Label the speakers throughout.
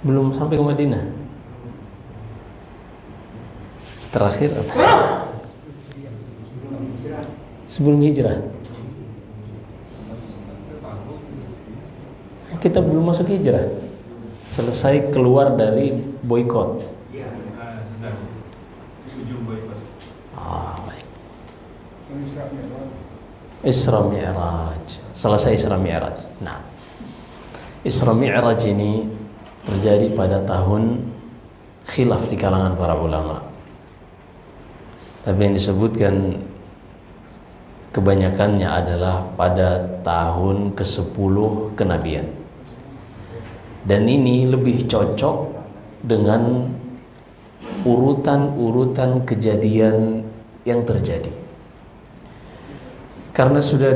Speaker 1: Belum sampai ke Madinah. Terakhir apa? Sebelum hijrah. Kita belum masuk hijrah. Selesai keluar dari boikot. Baik. Isra Mi'raj. Selesai Isra Mi'raj. Nah, Isra Mi'raj ini terjadi pada tahun khilaf di kalangan para ulama. Tapi yang disebutkan kebanyakannya adalah pada tahun ke-10 kenabian. Dan ini lebih cocok dengan urutan-urutan kejadian yang terjadi. Karena sudah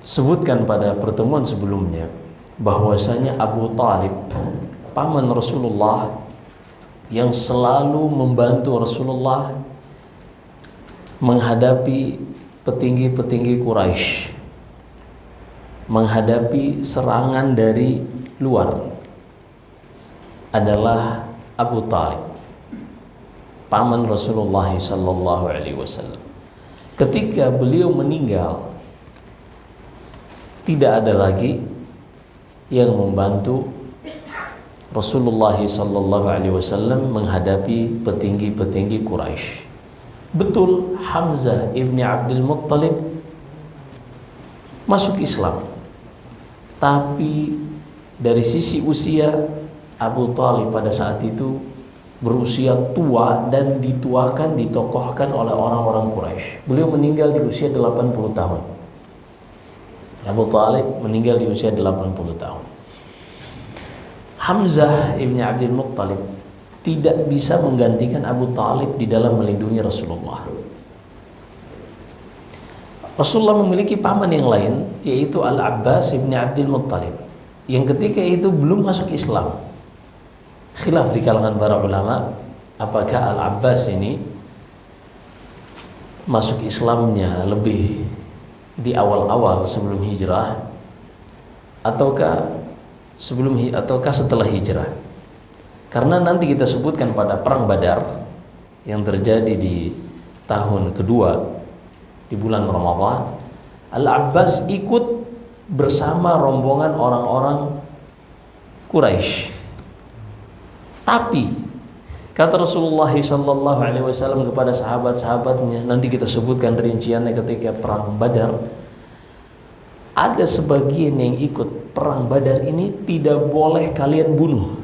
Speaker 1: disebutkan pada pertemuan sebelumnya bahwasanya Abu Talib, paman Rasulullah yang selalu membantu Rasulullah menghadapi petinggi-petinggi Quraisy, menghadapi serangan dari luar, adalah Abu Talib, paman Rasulullah sallallahu alaihi wasallam. Ketika beliau meninggal, tidak ada lagi yang membantu Rasulullah sallallahu alaihi wasallam menghadapi petinggi-petinggi Quraisy. Betul, Hamzah ibni Abdul Muttalib masuk Islam, tapi dari sisi usia Abu Talib pada saat itu berusia tua dan dituakan, ditokohkan oleh orang-orang Quraisy. Beliau meninggal di usia 80 tahun. Abu Talib meninggal di usia 80 tahun. Hamzah ibni Abdul Muttalib tidak bisa menggantikan Abu Talib di dalam melindungi Rasulullah. Rasulullah memiliki paman yang lain, yaitu Al-Abbas ibni Abdul Muttalib, yang ketika itu belum masuk Islam. Khilaf di kalangan para ulama, apakah Al-Abbas ini masuk Islamnya lebih di awal-awal sebelum hijrah ataukah setelah hijrah. Karena nanti kita sebutkan pada perang Badar yang terjadi di tahun kedua di bulan Ramadan, Al-Abbas ikut bersama rombongan orang-orang Quraisy. Tapi kata Rasulullah sallallahu alaihi wasallam kepada sahabat-sahabatnya, nanti kita sebutkan rinciannya ketika perang Badar, ada sebagian yang ikut perang Badar ini tidak boleh kalian bunuh.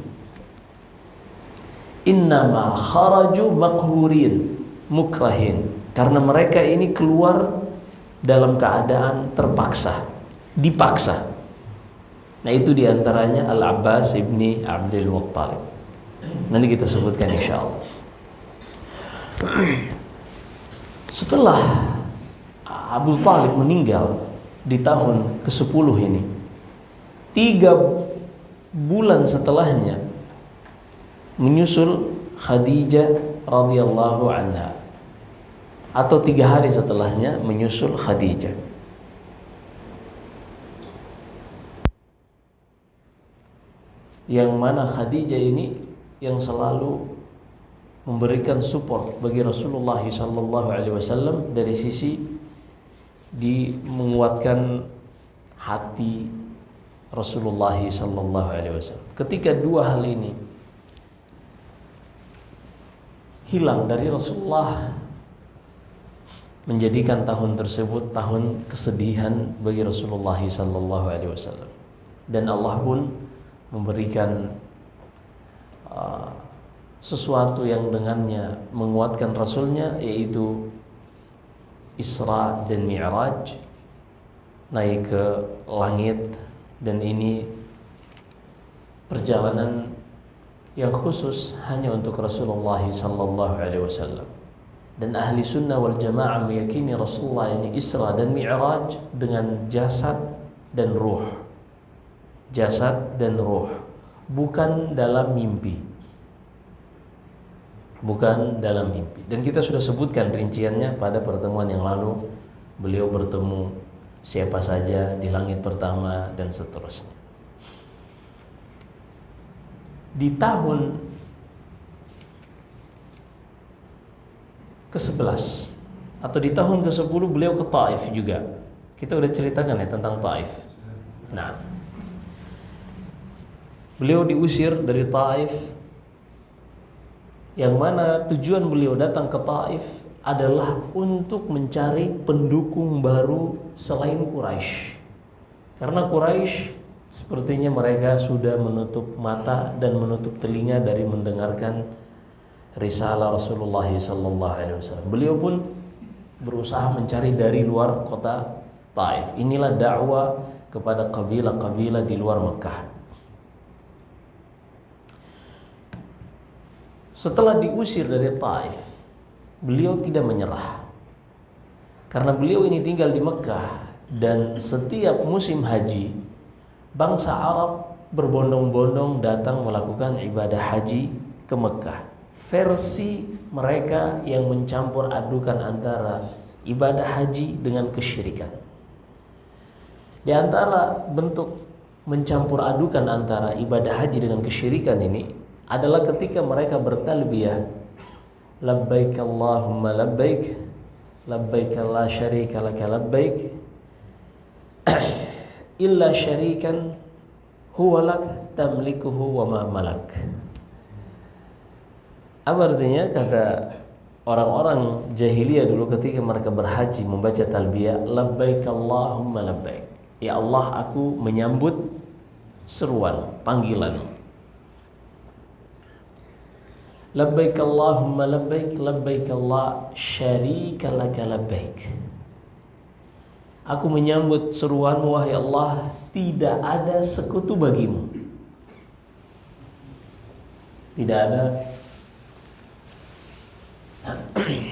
Speaker 1: Innama kharaju maqhurin mukrahin, karena mereka ini keluar dalam keadaan terpaksa, dipaksa. Nah, itu diantaranya Al-Abbas ibni Abdul Muttalib. Nanti kita sebutkan insyaallah. Setelah Abu Talib meninggal di tahun ke-10 ini, 3 bulan setelahnya menyusul Khadijah radhiyallahu anha, atau 3 hari setelahnya menyusul Khadijah. Yang mana Khadijah ini yang selalu memberikan support bagi Rasulullah sallallahu alaihi wasallam dari sisi menguatkan hati Rasulullah sallallahu alaihi wasallam. Ketika 2 hal ini hilang dari Rasulullah, menjadikan tahun tersebut tahun kesedihan bagi Rasulullah sallallahu alaihi wasallam. Dan Allah pun memberikan sesuatu yang dengannya menguatkan Rasulnya, yaitu Isra dan Mi'raj, naik ke langit. Dan ini perjalanan yang khusus hanya untuk Rasulullah sallallahu alaihi wasallam. Dan ahli sunnah wal jamaah meyakini Rasulullah ini Isra dan Mi'raj dengan jasad dan ruh. Jasad dan ruh, bukan dalam mimpi. Bukan dalam mimpi. Dan kita sudah sebutkan rinciannya pada pertemuan yang lalu. Beliau bertemu siapa saja di langit pertama dan seterusnya. Di tahun ke-11 atau di tahun ke-10 beliau ke Taif juga. Kita udah ceritakan ya tentang Taif. Nah, beliau diusir dari Taif, yang mana tujuan beliau datang ke Taif adalah untuk mencari pendukung baru selain Quraisy. Karena Quraisy sepertinya mereka sudah menutup mata dan menutup telinga dari mendengarkan risalah Rasulullah SAW. Beliau pun berusaha mencari dari luar kota Taif. Inilah dakwah kepada kabilah-kabilah di luar Mekah. Setelah diusir dari Taif, beliau tidak menyerah. Karena beliau ini tinggal di Mekah, dan setiap musim haji bangsa Arab berbondong-bondong datang melakukan ibadah haji ke Mekah. Versi mereka yang mencampur adukan antara ibadah haji dengan kesyirikan. Di antara bentuk mencampur adukan antara ibadah haji dengan kesyirikan ini adalah ketika mereka bertalbiyah, labbaik Allahumma labbaik, labbaik la syarika laka labbaik, illa syarikan huwa lak tamlikuhu wa ma malak. Apa artinya? Kata orang-orang jahiliyah dulu ketika mereka berhaji membaca talbiyah, labbaik Allahumma labbaik, ya Allah, aku menyambut seruan, panggilan. Labbaik Allahumma labbaik, labbaik la syarika laka labbaik. Aku menyambut seruanmu wahai Allah, tidak ada sekutu bagimu. Tidak ada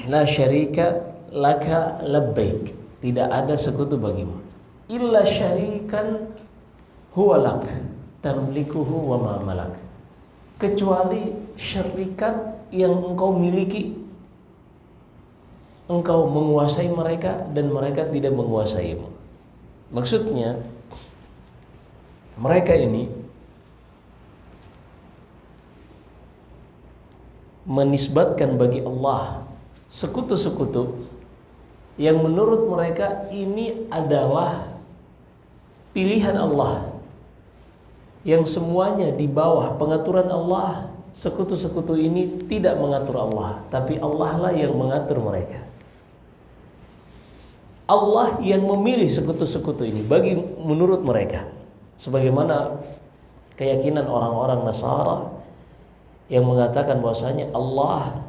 Speaker 1: la syarika laka labbaik, tidak ada sekutu bagimu. Illa syarikan huwa lak tamlikuhu wa ma malak, kecuali syarikat yang engkau miliki, engkau menguasai mereka dan mereka tidak menguasaimu. Maksudnya mereka ini menisbatkan bagi Allah sekutu-sekutu yang menurut mereka ini adalah pilihan Allah, yang semuanya di bawah pengaturan Allah. Sekutu-sekutu ini tidak mengatur Allah, tapi Allah lah yang mengatur mereka. Allah yang memilih sekutu-sekutu ini bagi menurut mereka, sebagaimana keyakinan orang-orang Nasara yang mengatakan bahwasanya Allah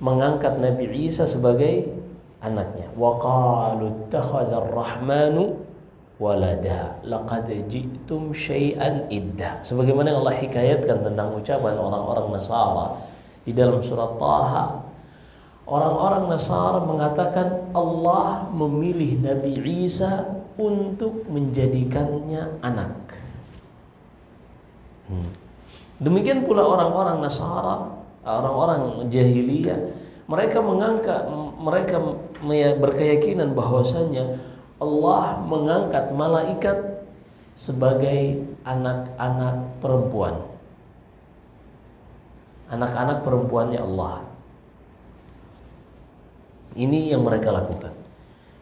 Speaker 1: mengangkat Nabi Isa sebagai anaknya. Wa qalu ittakhadha ar-rahmanu walada laqad ji'tum syai'an idda. Sebagaimana Allah hikayatkan tentang ucapan orang-orang Nasara di dalam surat Taha. Orang-orang Nasara mengatakan Allah memilih Nabi Isa untuk menjadikannya anak. Demikian pula orang-orang Nasara, orang-orang jahiliyah, mereka berkeyakinan bahwasanya Allah mengangkat malaikat sebagai anak-anak perempuan. Anak-anak perempuannya Allah. Ini yang mereka lakukan.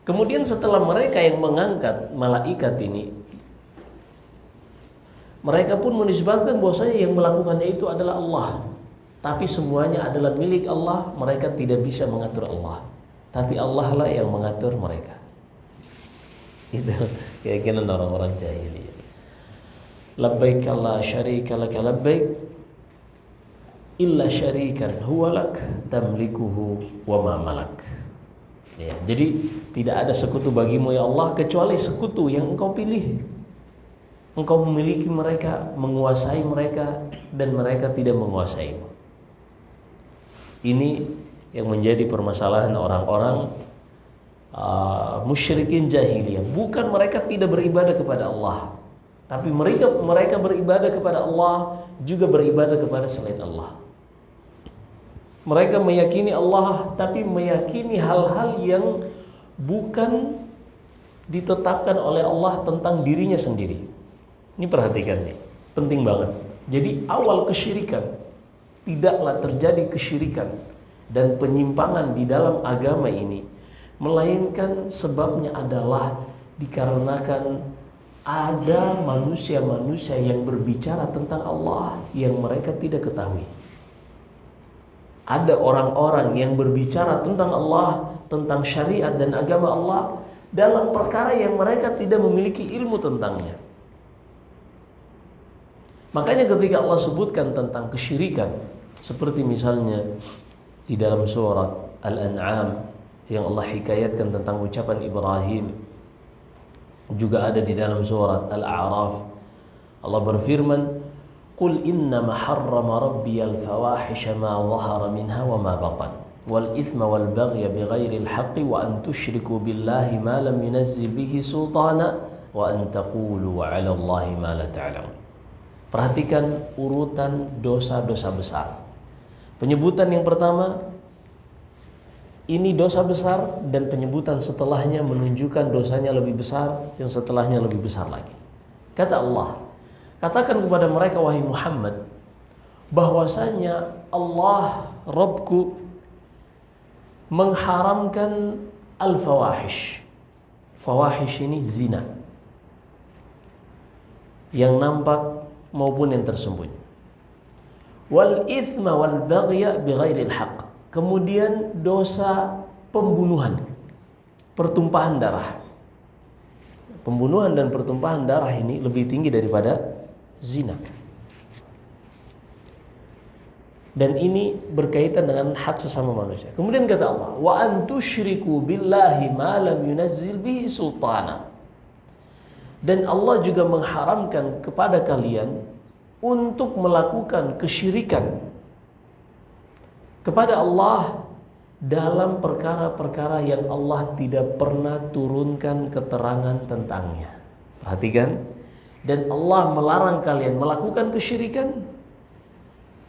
Speaker 1: Kemudian setelah mereka yang mengangkat malaikat ini, mereka pun menisbatkan bahwasanya yang melakukannya itu adalah Allah. Tapi semuanya adalah milik Allah. Mereka tidak bisa mengatur Allah, tapi Allah lah yang mengatur mereka. Itu keyakinan orang-orang jahiliyah. Labbaik la syarika laka labbaik, illa syarikan huwa lak tamlikuhu wa ma malak. Ya, jadi tidak ada sekutu bagimu ya Allah kecuali sekutu yang engkau pilih. Engkau memiliki mereka, menguasai mereka, dan mereka tidak menguasaimu. Ini yang menjadi permasalahan orang-orang musyrikin jahiliyah. Bukan mereka tidak beribadah kepada Allah, tapi mereka beribadah kepada Allah, juga beribadah kepada selain Allah. Mereka meyakini Allah, tapi meyakini hal-hal yang bukan ditetapkan oleh Allah tentang dirinya sendiri. Ini perhatikan nih, penting banget. Jadi awal kesyirikan, tidaklah terjadi kesyirikan dan penyimpangan di dalam agama ini, melainkan sebabnya adalah dikarenakan ada manusia-manusia yang berbicara tentang Allah yang mereka tidak ketahui. Ada orang-orang yang berbicara tentang Allah, tentang syariat dan agama Allah dalam perkara yang mereka tidak memiliki ilmu tentangnya. Makanya ketika Allah sebutkan tentang kesyirikan, seperti misalnya di dalam surat Al-An'am yang Allah hikayatkan tentang ucapan Ibrahim, juga ada di dalam surat Al-A'raf Allah berfirman, "Qul innama harrama rabbiyal fawahisha ma dhahara minha wa ma batan wal ithma wal baghya bighairil haqqi wa an tusyriku billahi ma lam yunazzil bihi sultana wa an taqulu 'ala Allahi ma la ta'lamun." Perhatikan urutan dosa-dosa besar. Penyebutan yang pertama ini dosa besar, dan penyebutan setelahnya menunjukkan dosanya lebih besar, yang setelahnya lebih besar lagi. Kata Allah, katakan kepada mereka wahai Muhammad, bahwasanya Allah Rabbku mengharamkan al-fawahish. Fawahish ini zina, yang nampak maupun yang tersembunyi. Wal ithma wal baghya bighairil haqq. Kemudian dosa pembunuhan, pertumpahan darah. Pembunuhan dan pertumpahan darah ini lebih tinggi daripada zina. Dan ini berkaitan dengan hak sesama manusia. Kemudian kata Allah, wa an tusyriku billahi ma lam yunazzil bihi sultana. Dan Allah juga mengharamkan kepada kalian untuk melakukan kesyirikan kepada Allah dalam perkara-perkara yang Allah tidak pernah turunkan keterangan tentangnya. Perhatikan, dan Allah melarang kalian melakukan kesyirikan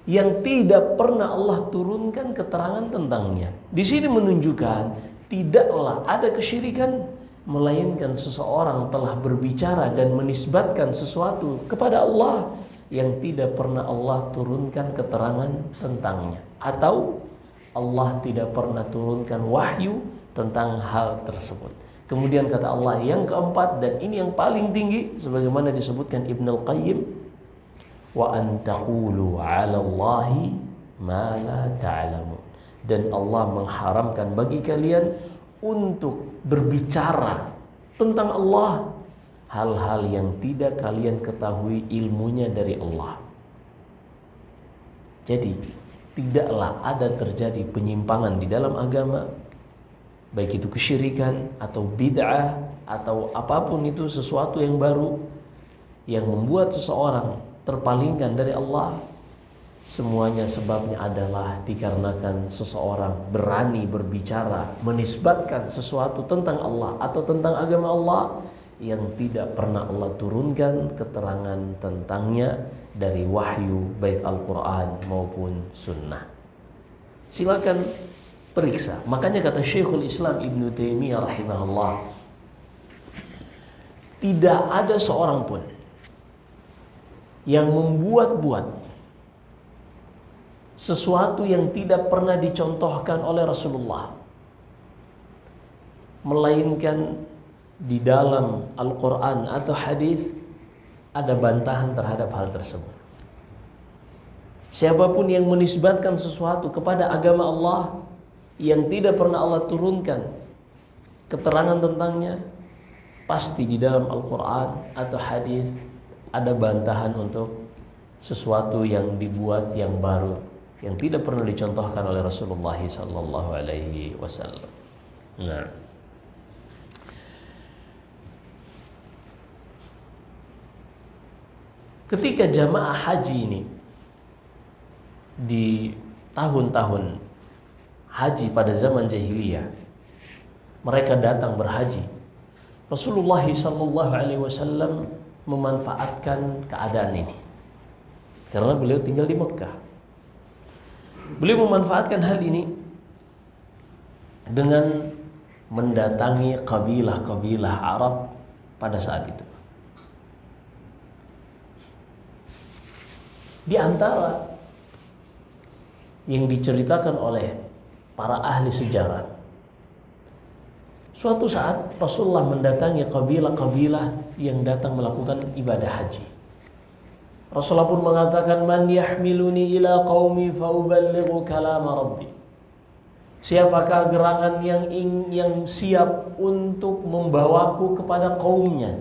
Speaker 1: yang tidak pernah Allah turunkan keterangan tentangnya. Di sini menunjukkan tidaklah ada kesyirikan melainkan seseorang telah berbicara dan menisbatkan sesuatu kepada Allah yang tidak pernah Allah turunkan keterangan tentangnya, atau Allah tidak pernah turunkan wahyu tentang hal tersebut. Kemudian kata Allah yang keempat, dan ini yang paling tinggi sebagaimana disebutkan Ibnu Al-Qayyim, wa an taqulu 'ala Allahi ma la ta'lamun. Dan Allah mengharamkan bagi kalian untuk berbicara tentang Allah hal-hal yang tidak kalian ketahui ilmunya dari Allah. Jadi tidaklah ada terjadi penyimpangan di dalam agama, baik itu kesyirikan atau bid'ah atau apapun itu, sesuatu yang baru yang membuat seseorang terpalingkan dari Allah. Semuanya sebabnya adalah dikarenakan seseorang berani berbicara, menisbatkan sesuatu tentang Allah atau tentang agama Allah yang tidak pernah Allah turunkan keterangan tentangnya dari wahyu, baik Al-Quran maupun Sunnah. Silakan periksa. Makanya kata Syekhul Islam Ibnu Taimiyah rahimahullah, tidak ada seorang pun yang membuat-buat sesuatu yang tidak pernah dicontohkan oleh Rasulullah, melainkan di dalam Al-Quran atau hadis ada bantahan terhadap hal tersebut. Siapapun yang menisbatkan sesuatu kepada agama Allah yang tidak pernah Allah turunkan keterangan tentangnya, pasti di dalam Al-Quran atau hadis ada bantahan untuk sesuatu yang dibuat yang baru, yang tidak pernah dicontohkan oleh Rasulullah sallallahu alaihi wasallam. Nah, ketika jamaah haji ini di tahun-tahun haji pada zaman jahiliyah, mereka datang berhaji. Rasulullah sallallahu alaihi wasallam memanfaatkan keadaan ini karena beliau tinggal di Mekah. Beliau memanfaatkan hal ini dengan mendatangi kabilah-kabilah Arab pada saat itu. Di antara yang diceritakan oleh para ahli sejarah, suatu saat Rasulullah mendatangi kabilah-kabilah yang datang melakukan ibadah haji. Rasulullah pun mengatakan, man yahmiluni ila qaumi fa uballighu kalam rabbi. Siapakah gerangan yang siap untuk membawaku kepada kaumnya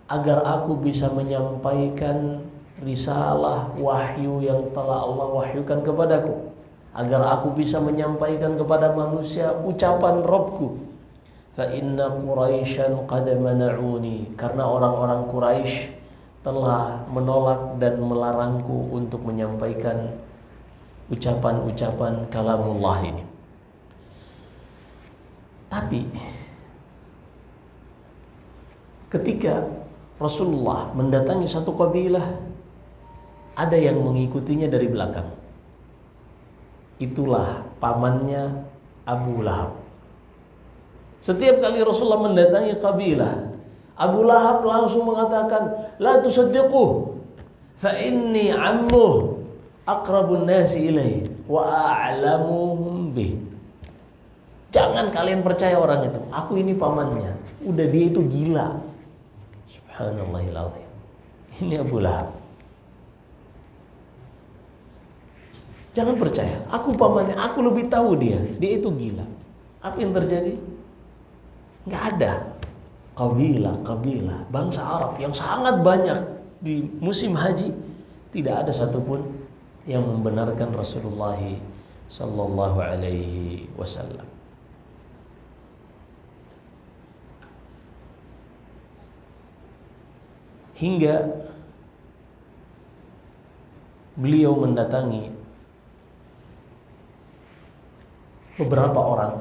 Speaker 1: agar aku bisa menyampaikan risalah wahyu yang telah Allah wahyukan kepadaku, agar aku bisa menyampaikan kepada manusia ucapan Rabbku. Fa inna Quraisyan qad mana'uni, karena orang-orang Quraisy telah menolak dan melarangku untuk menyampaikan ucapan-ucapan kalamullah ini. Tapi ketika Rasulullah mendatangi satu kabilah, ada yang mengikutinya dari belakang. Itulah pamannya Abu Lahab. Setiap kali Rasulullah mendatangi kabilah, Abu Lahab langsung mengatakan, la tusaddiquh fa inni ammuh aqrabun nasi ilaihi wa a'lamuhum bih. Jangan kalian percaya orang itu, aku ini pamannya. Udah, dia itu gila. Subhanallahil azim. Ini Abu Lahab. Jangan percaya, aku pamannya, aku lebih tahu dia itu gila. Apa yang terjadi? Nggak ada kabilah bangsa Arab yang sangat banyak di musim haji, tidak ada satupun yang membenarkan Rasulullah sallallahu alaihi wasallam. Hingga beliau mendatangi beberapa orang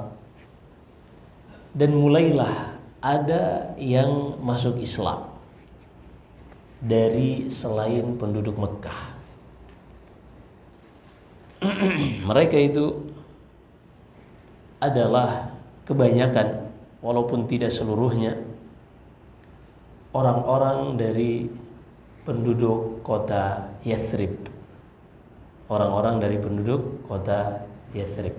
Speaker 1: dan mulailah ada yang masuk Islam dari selain penduduk Mekah. Mereka itu adalah kebanyakan, walaupun tidak seluruhnya, orang-orang dari penduduk kota Yathrib. Orang-orang dari penduduk kota Yathrib.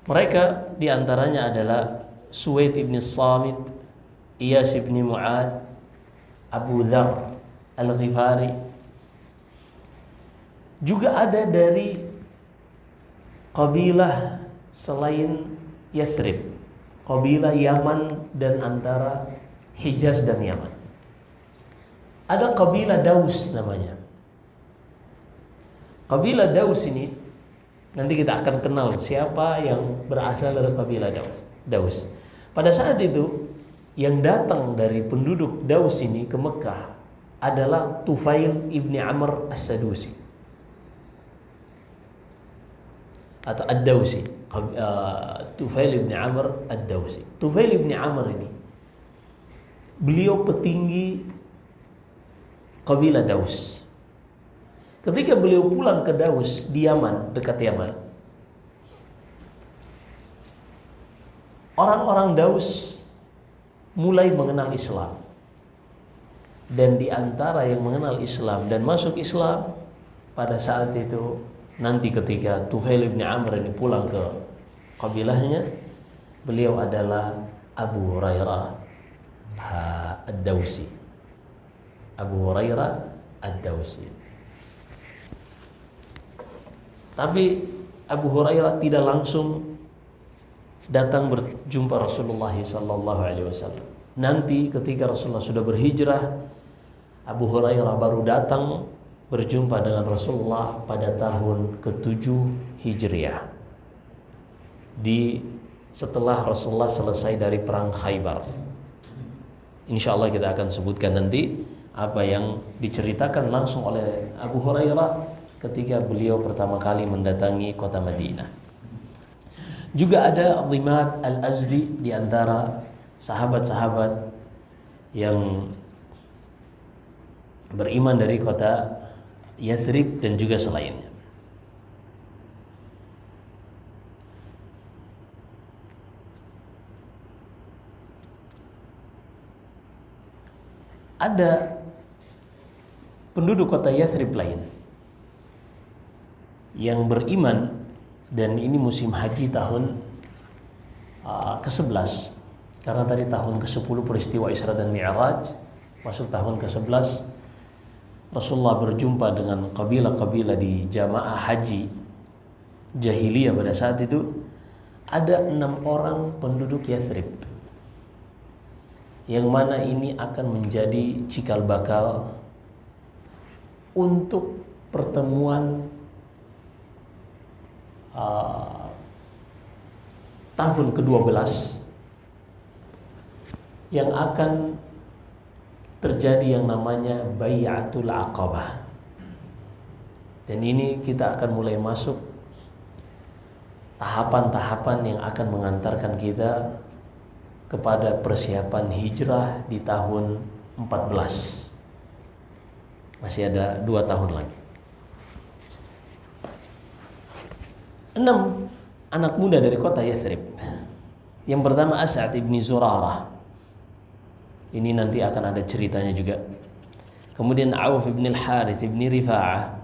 Speaker 1: Mereka diantaranya adalah Suwaid ibn Samit, Iyas ibn Mu'ad, Abu Dzar Al-Ghifari. Juga ada dari kabilah selain Yathrib, kabilah Yaman dan antara Hijaz dan Yaman. Ada kabilah Daus namanya. Kabilah Daus ini nanti kita akan kenal siapa yang berasal dari kabilah Daus. Pada saat itu yang datang dari penduduk Daus ini ke Mekah adalah Tufail ibni Amr As-Sadusi atau Ad-Dausi. Tufail ibni Amr Ad-Dausi. Tufail ibni Amr ini, beliau petinggi kabilah Daus. Ketika beliau pulang ke Daus di Yaman, dekat Yaman, orang-orang Daus mulai mengenal Islam. Dan di antara yang mengenal Islam dan masuk Islam pada saat itu, nanti ketika Tufail ibn Amr ini pulang ke kabilahnya, beliau adalah Abu Hurairah Ad-Dausi. Abu Hurairah Ad-Dausi. Tapi Abu Hurairah tidak langsung datang berjumpa Rasulullah sallallahu alaihi wasallam. Nanti ketika Rasulullah sudah berhijrah, Abu Hurairah baru datang berjumpa dengan Rasulullah pada tahun ke-7 Hijriah. Setelah Rasulullah selesai dari perang Khaybar. Insyaallah kita akan sebutkan nanti apa yang diceritakan langsung oleh Abu Hurairah ketika beliau pertama kali mendatangi kota Madinah. Juga ada Dhimat Al-Azdi di antara sahabat-sahabat yang beriman dari kota Yathrib dan juga selainnya. ada penduduk kota Yathrib lain yang beriman, dan ini musim haji tahun ke-11, karena tadi tahun ke-10 peristiwa Isra dan Mi'raj, masuk tahun ke-11 Rasulullah berjumpa dengan kabilah-kabilah di jamaah haji jahiliyah pada saat itu. Ada 6 orang penduduk Yathrib yang mana ini akan menjadi cikal bakal untuk pertemuan tahun ke-12 yang akan terjadi yang namanya Bai'atul Aqabah. Dan ini kita akan mulai masuk tahapan-tahapan yang akan mengantarkan kita kepada persiapan hijrah di tahun 14. Masih ada 2 tahun lagi. 6 anak muda dari kota Yathrib. Yang pertama As'ad ibn Zurarah. Ini nanti akan ada ceritanya juga. Kemudian Auf ibn al-Harith ibn Rifa'ah,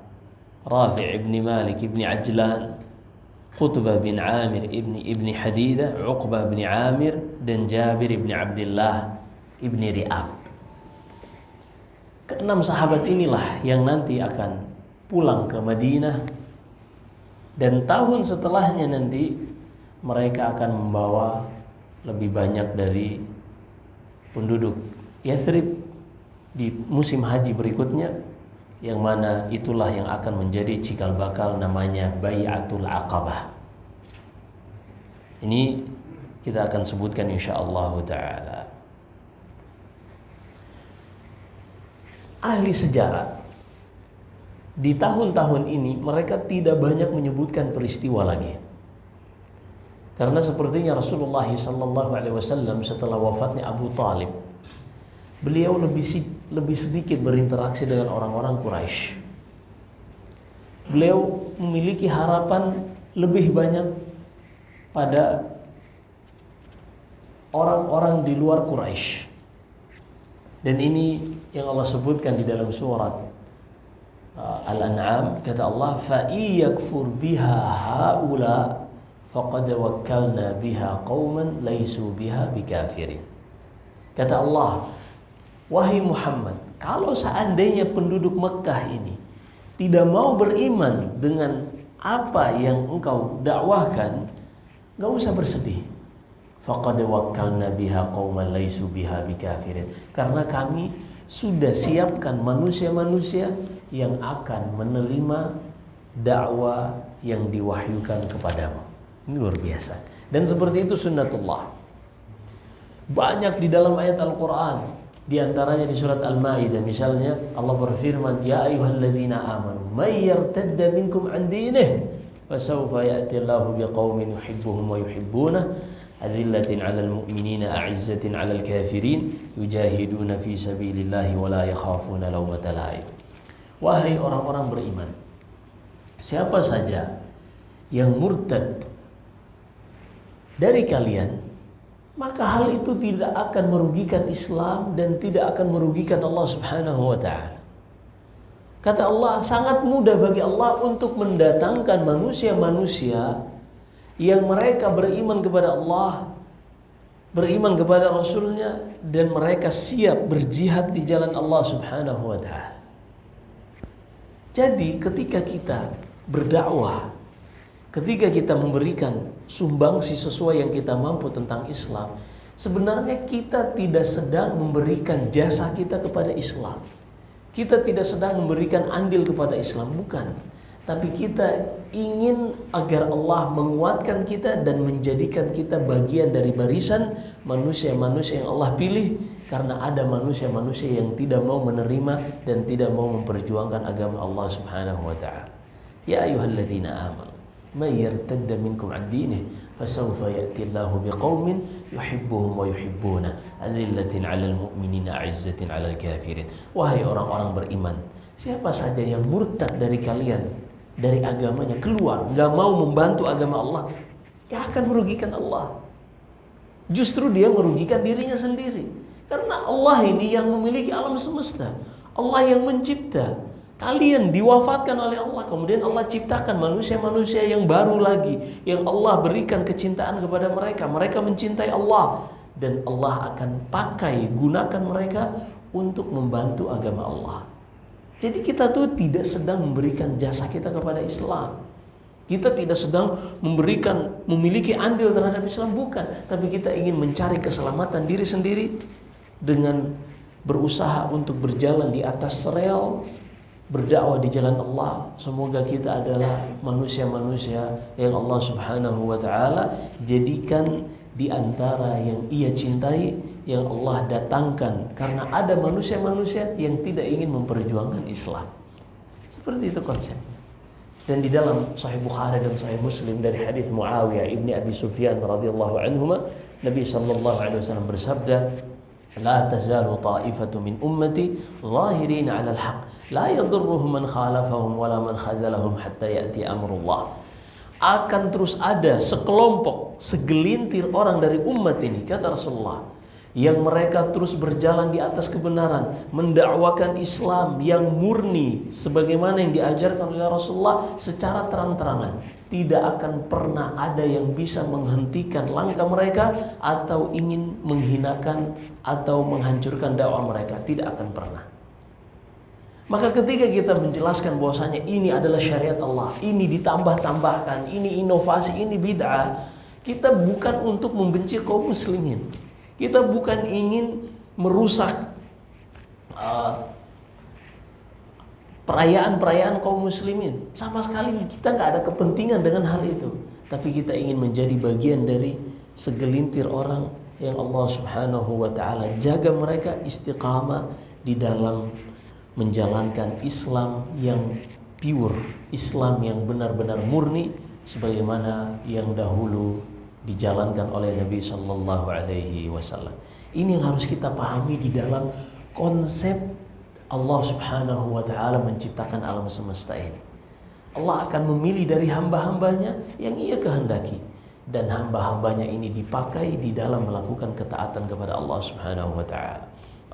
Speaker 1: Rafi' ibn Malik ibn Ajlan, Qutbah bin Amir ibni Hadidah, Uqbah bin Amir, dan Jabir ibn Abdullah ibni Ri'ab. Ke-6 sahabat inilah yang nanti akan pulang ke Madinah, dan tahun setelahnya nanti mereka akan membawa lebih banyak dari penduduk Yathrib di musim haji berikutnya, yang mana itulah yang akan menjadi cikal bakal namanya Bai'atul Aqabah. Ini kita akan sebutkan insyaallah ta'ala. Ahli sejarah di tahun-tahun ini mereka tidak banyak menyebutkan peristiwa lagi, karena sepertinya Rasulullah SAW setelah wafatnya Abu Talib, beliau lebih sedikit berinteraksi dengan orang-orang Quraisy. Beliau memiliki harapan lebih banyak pada orang-orang di luar Quraisy. Dan ini yang Allah sebutkan di dalam surat Al-An'am, kata Allah, fa iyakfur biha haula faqad wakkalna biha qauman laisu biha bikafirin. Kata Allah, wahai Muhammad, kalau seandainya penduduk Mekah ini tidak mau beriman dengan apa yang engkau dakwahkan, enggak usah bersedih. Faqad wakkalna biha qauman laisu biha bikafirin. Karena kami sudah siapkan manusia-manusia yang akan menerima dakwah yang diwahyukan kepadamu. Ini luar biasa. Dan seperti itu sunnatullah. Banyak di dalam ayat Al-Quran. Di antaranya di surat Al-Maidah misalnya Allah berfirman, ya ayyuhalladzina amanu may yartadda minkum an dinihi fasawfa ya'ti Allahu biqaumin yuhibbuhum wa yuhibbunah adillatin 'alal mu'minina a'izzatin 'alal kafirin yujahiduna fi sabilillahi wa la yakhafuna lawmata la'im. Wahai orang-orang beriman, siapa saja yang murtad dari kalian, maka hal itu tidak akan merugikan Islam dan tidak akan merugikan Allah Subhanahu wa ta'ala. Kata Allah, sangat mudah bagi Allah untuk mendatangkan manusia-manusia yang mereka beriman kepada Allah, beriman kepada Rasulnya, dan mereka siap berjihad di jalan Allah Subhanahu wa ta'ala. Jadi ketika kita berdakwah, ketika kita memberikan sumbangsi sesuai yang kita mampu tentang Islam, sebenarnya kita tidak sedang memberikan jasa kita kepada Islam. Kita tidak sedang memberikan andil kepada Islam, bukan. Tapi kita ingin agar Allah menguatkan kita dan menjadikan kita bagian dari barisan manusia-manusia yang Allah pilih, karena ada manusia-manusia yang tidak mau menerima dan tidak mau memperjuangkan agama Allah Subhanahu wa ta'ala. Ya ayyuhalladzina amanu may yartadda minkum 'an dinihi fasawfa ya'ti Allahu biqaumin yuhibbuhum wa yuhibbuna adillatin 'alal mu'minina 'izzatin 'alal kafirin. Wahai orang-orang beriman, siapa saja yang murtad dari kalian dari agamanya, keluar, enggak mau membantu agama Allah, enggak akan merugikan Allah. Justru dia merugikan dirinya sendiri. Karena Allah ini yang memiliki alam semesta, Allah yang mencipta. Kalian diwafatkan oleh Allah, kemudian Allah ciptakan manusia-manusia yang baru lagi, yang Allah berikan kecintaan kepada mereka. Mereka mencintai Allah, dan Allah akan gunakan mereka untuk membantu agama Allah. Jadi kita tuh tidak sedang memberikan jasa kita kepada Islam. Kita tidak sedang memiliki andil terhadap Islam, bukan. Tapi kita ingin mencari keselamatan diri sendiri dengan berusaha untuk berjalan di atas rel, berdakwah di jalan Allah. Semoga kita adalah manusia-manusia yang Allah Subhanahu wa ta'ala jadikan di antara yang Ia cintai, yang Allah datangkan. Karena ada manusia-manusia yang tidak ingin memperjuangkan Islam. Seperti itu konsep. Dan di dalam Sahih Bukhari dan Sahih Muslim dari hadis Muawiyah ibni Abi Sufyan radhiyallahu anhuma, Nabi sallallahu alaihi wasallam bersabda, "La tazalu ta'ifatu min ummati zahirin 'ala al-haq, la yadhurruhum man khalafahum wala man khadhalahum hatta ya'ti amrullah." Akan terus ada sekelompok, segelintir orang dari umat ini, kata Rasulullah, yang mereka terus berjalan di atas kebenaran, mendakwakan Islam yang murni sebagaimana yang diajarkan oleh Rasulullah secara terang-terangan. Tidak akan pernah ada yang bisa menghentikan langkah mereka atau ingin menghinakan atau menghancurkan dakwah mereka. Tidak akan pernah. Maka ketika kita menjelaskan bahwasanya ini adalah syariat Allah, ini ditambah-tambahkan, ini inovasi, ini bid'ah, kita bukan untuk membenci kaum muslimin. Kita bukan ingin merusak perayaan-perayaan kaum muslimin. Sama sekali kita nggak ada kepentingan dengan hal itu. Tapi kita ingin menjadi bagian dari segelintir orang yang Allah Subhanahu wa ta'ala jaga mereka istiqamah di dalam menjalankan Islam yang pure, Islam yang benar-benar murni sebagaimana yang dahulu dijalankan oleh Nabi sallallahu alaihi wasallam. Ini yang harus kita pahami di dalam konsep Allah Subhanahu wa ta'ala menciptakan alam semesta ini. Allah akan memilih dari hamba-hambanya yang Ia kehendaki, dan hamba-hambanya ini dipakai di dalam melakukan ketaatan kepada Allah Subhanahu wa ta'ala.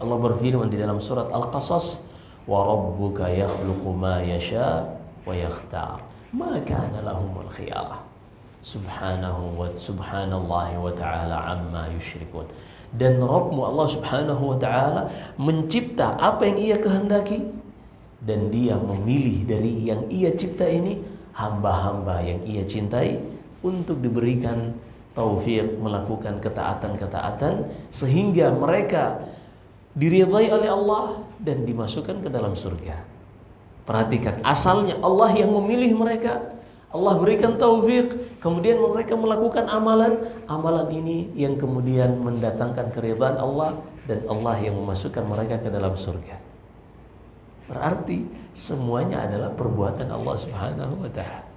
Speaker 1: Allah berfirman di dalam surat Al-Qasas, "Wa rabbuka yakhluqu ma yasha wa yakhtar, ma kana lahumul khiyarah." Subhanallahi wa ta'ala amma yusyrikun. Dan Rabbmu Allah Subhanahu wa ta'ala mencipta apa yang Ia kehendaki, dan Dia memilih dari yang Ia cipta ini hamba-hamba yang Ia cintai untuk diberikan taufik melakukan ketaatan-ketaatan sehingga mereka diridhai oleh Allah dan dimasukkan ke dalam surga. Perhatikan, asalnya Allah yang memilih mereka, Allah berikan taufik, kemudian mereka melakukan amalan ini yang kemudian mendatangkan keridhaan Allah, dan Allah yang memasukkan mereka ke dalam surga. Berarti semuanya adalah perbuatan Allah Subhanahu wa ta'ala.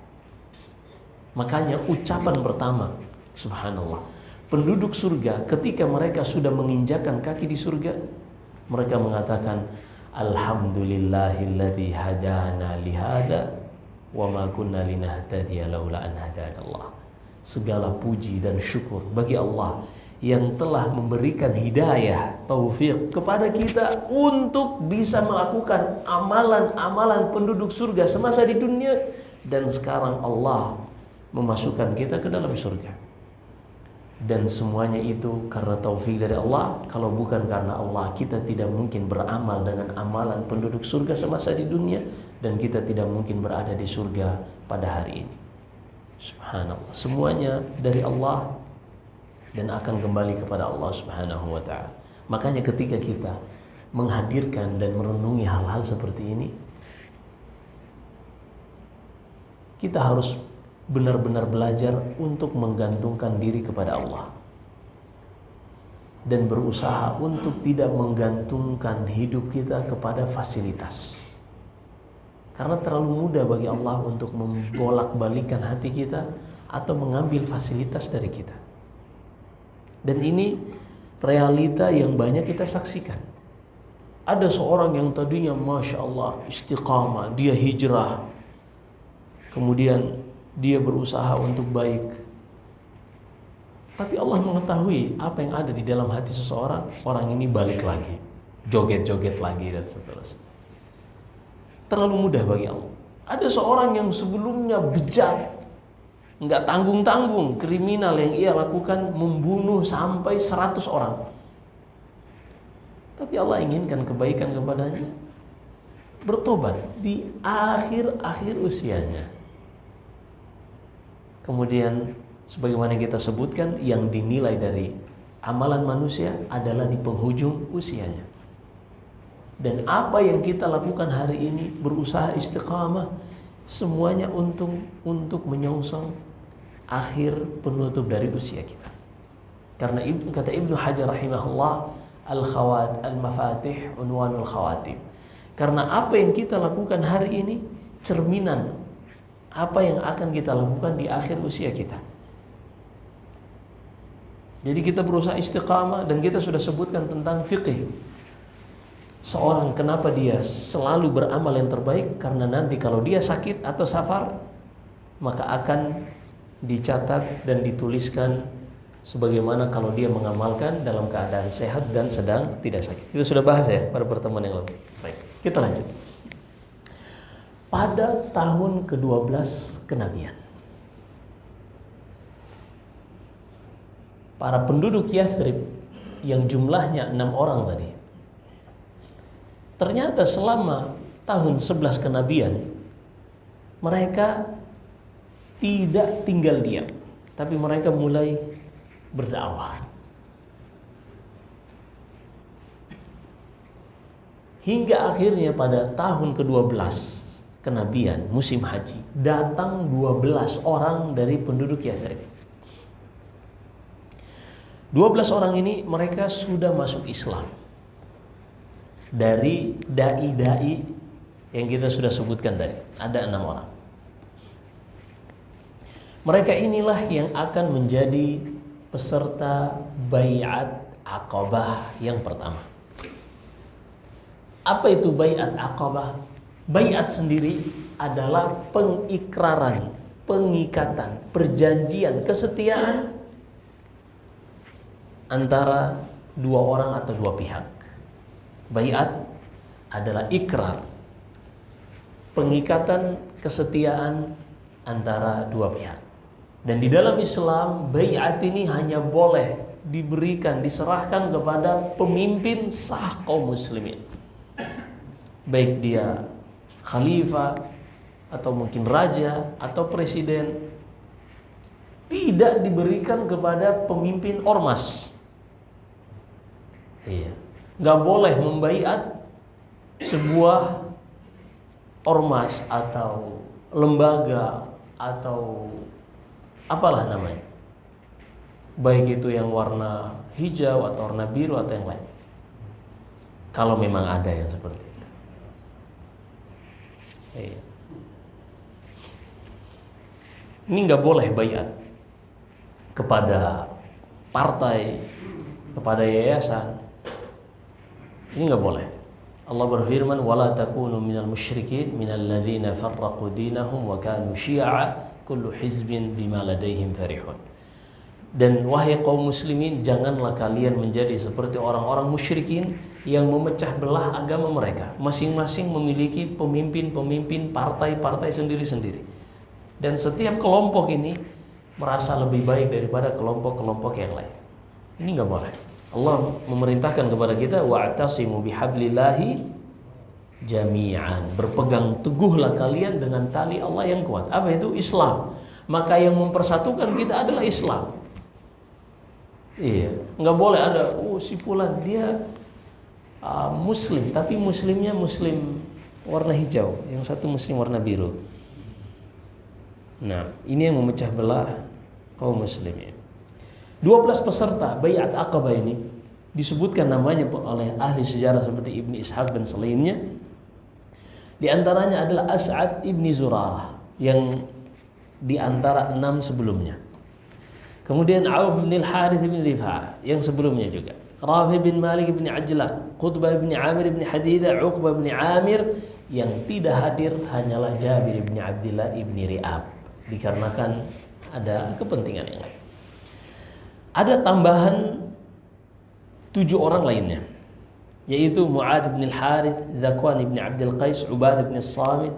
Speaker 1: Makanya ucapan pertama, subhanallah, penduduk surga ketika mereka sudah menginjakan kaki di surga, mereka mengatakan, "Alhamdulillahilladzi hadana lihada wa ma kunna linahtadiya laula an hadanallah." Segala puji dan syukur bagi Allah yang telah memberikan hidayah, taufik kepada kita untuk bisa melakukan amalan-amalan penduduk surga semasa di dunia, dan sekarang Allah memasukkan kita ke dalam surga. Dan semuanya itu karena taufik dari Allah. Kalau bukan karena Allah, kita tidak mungkin beramal dengan amalan penduduk surga semasa di dunia, dan kita tidak mungkin berada di surga pada hari ini. Subhanallah, semuanya dari Allah dan akan kembali kepada Allah Subhanahu wa ta'ala. Makanya ketika kita menghadirkan dan merenungi hal-hal seperti ini, kita harus benar-benar belajar untuk menggantungkan diri kepada Allah dan berusaha untuk tidak menggantungkan hidup kita kepada fasilitas, karena terlalu mudah bagi Allah untuk membolak-balikan hati kita atau mengambil fasilitas dari kita. Dan ini realita yang banyak kita saksikan. Ada seorang yang tadinya Masya Allah istiqamah, dia hijrah, kemudian dia berusaha untuk baik, Tapi Allah mengetahui apa yang ada di dalam hati seseorang. Orang ini balik lagi, joget-joget lagi dan seterusnya. Terlalu mudah bagi Allah. Ada seorang yang sebelumnya bejat, nggak tanggung-tanggung, kriminal yang ia lakukan, membunuh sampai 100 orang. Tapi Allah inginkan kebaikan kepadanya, bertobat di akhir-akhir usianya. Kemudian sebagaimana kita sebutkan, yang dinilai dari amalan manusia adalah di penghujung usianya. Dan apa yang kita lakukan hari ini, berusaha istiqamah, semuanya untuk menyongsong akhir penutup dari usia kita. Karena kata Ibnu Hajar rahimahullah, al-mafatih unwanul khawatim. Karena apa yang kita lakukan hari ini cerminan apa yang akan kita lakukan di akhir usia kita. Jadi kita berusaha istiqamah, dan kita sudah sebutkan tentang fikih. Seorang kenapa dia selalu beramal yang terbaik, karena nanti kalau dia sakit atau safar, maka akan dicatat dan dituliskan sebagaimana kalau dia mengamalkan dalam keadaan sehat dan sedang tidak sakit. Kita sudah bahas ya pada pertemuan yang lalu. Baik, kita lanjut. Pada tahun ke-12 kenabian, para penduduk Yathrib yang jumlahnya 6 orang tadi, ternyata selama tahun 11 kenabian mereka tidak tinggal diam, tapi mereka mulai berdakwah. Hingga akhirnya pada tahun ke-12 kenabian, musim haji, datang 12 orang dari penduduk Yathrib. 12 orang ini mereka sudah masuk Islam dari dai-dai yang kita sudah sebutkan tadi. Ada 6 orang. Mereka inilah yang akan menjadi peserta Bai'at Aqabah yang pertama. Apa itu Bai'at Aqabah? Bai'at sendiri adalah pengikraran, pengikatan, perjanjian, kesetiaan antara 2 orang atau 2 pihak. Bai'at adalah ikrar, pengikatan kesetiaan antara 2 pihak. Dan di dalam Islam, bai'at ini hanya boleh diberikan, diserahkan kepada pemimpin sah kaum muslimin. Baik dia khalifah atau mungkin raja atau presiden. Tidak diberikan kepada pemimpin ormas. Iya. Nggak boleh membaiat sebuah ormas atau lembaga atau apalah namanya, baik itu yang warna hijau atau warna biru atau yang lain, kalau memang ada yang seperti itu. Iya. Ini nggak boleh baiat kepada partai, kepada yayasan. Ini nggak boleh. Allah berfirman, wala takunu minal musyrikin minal ladzina farraqu dinahum wa kanu syi'a kullu hizbin bima ladaihim farihun. Dan wahai kaum muslimin, janganlah kalian menjadi seperti orang-orang musyrikin yang memecah belah agama mereka. Masing-masing memiliki pemimpin-pemimpin partai-partai sendiri-sendiri. Dan setiap kelompok ini merasa lebih baik daripada kelompok-kelompok yang lain. Ini nggak boleh. Allah memerintahkan kepada kita, wa'tasimu bihablillahi jami'an. Berpegang teguhlah kalian dengan tali Allah yang kuat. Apa itu? Islam. Maka yang mempersatukan kita adalah Islam. Iya, nggak boleh ada si fulan dia muslim, tapi muslimnya muslim warna hijau, yang satu muslim warna biru. Nah, ini yang memecah belah kaum muslimin. 12 peserta Bai'at Aqabah ini disebutkan namanya oleh ahli sejarah seperti Ibni Ishaq dan selainnya. Di antaranya adalah As'ad ibni Zurarah yang di antara 6 sebelumnya. Kemudian Auf bin Al-Harith bin Rifa'ah yang sebelumnya juga. Rafi bin Malik bin Ajlan, Qutbah bin Amir bin Hadidah, Uqbah bin Amir. Yang tidak hadir hanyalah Jabir bin Abdullah bin Ri'ab, dikarenakan ada kepentingan yang lain. Ada tambahan 7 orang lainnya, yaitu Mu'adz bin al-Harits, Zakwan bin Abdul Qais, Ubadah bin Samit,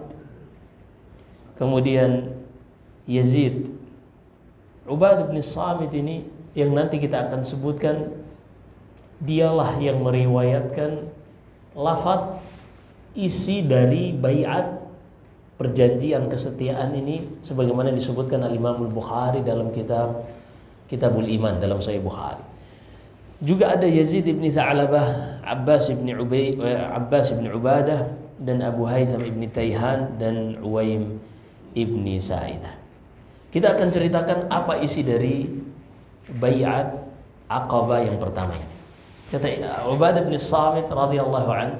Speaker 1: kemudian Yazid. Ubadah bin Samit ini yang nanti kita akan sebutkan, dialah yang meriwayatkan lafaz isi dari baiat perjanjian kesetiaan ini sebagaimana disebutkan al-Imam al-Bukhari dalam Kitabul Iman dalam Sahih Bukhari. Juga ada Yazid bin Tha'labah, Abbas bin Ubadah, dan Abu Haytham bin Tayhan, dan Uwaim bin Sa'idah. Kita akan ceritakan apa isi dari baiat Aqabah yang pertama. Kata Ubadah bin Samit radhiyallahu anhu,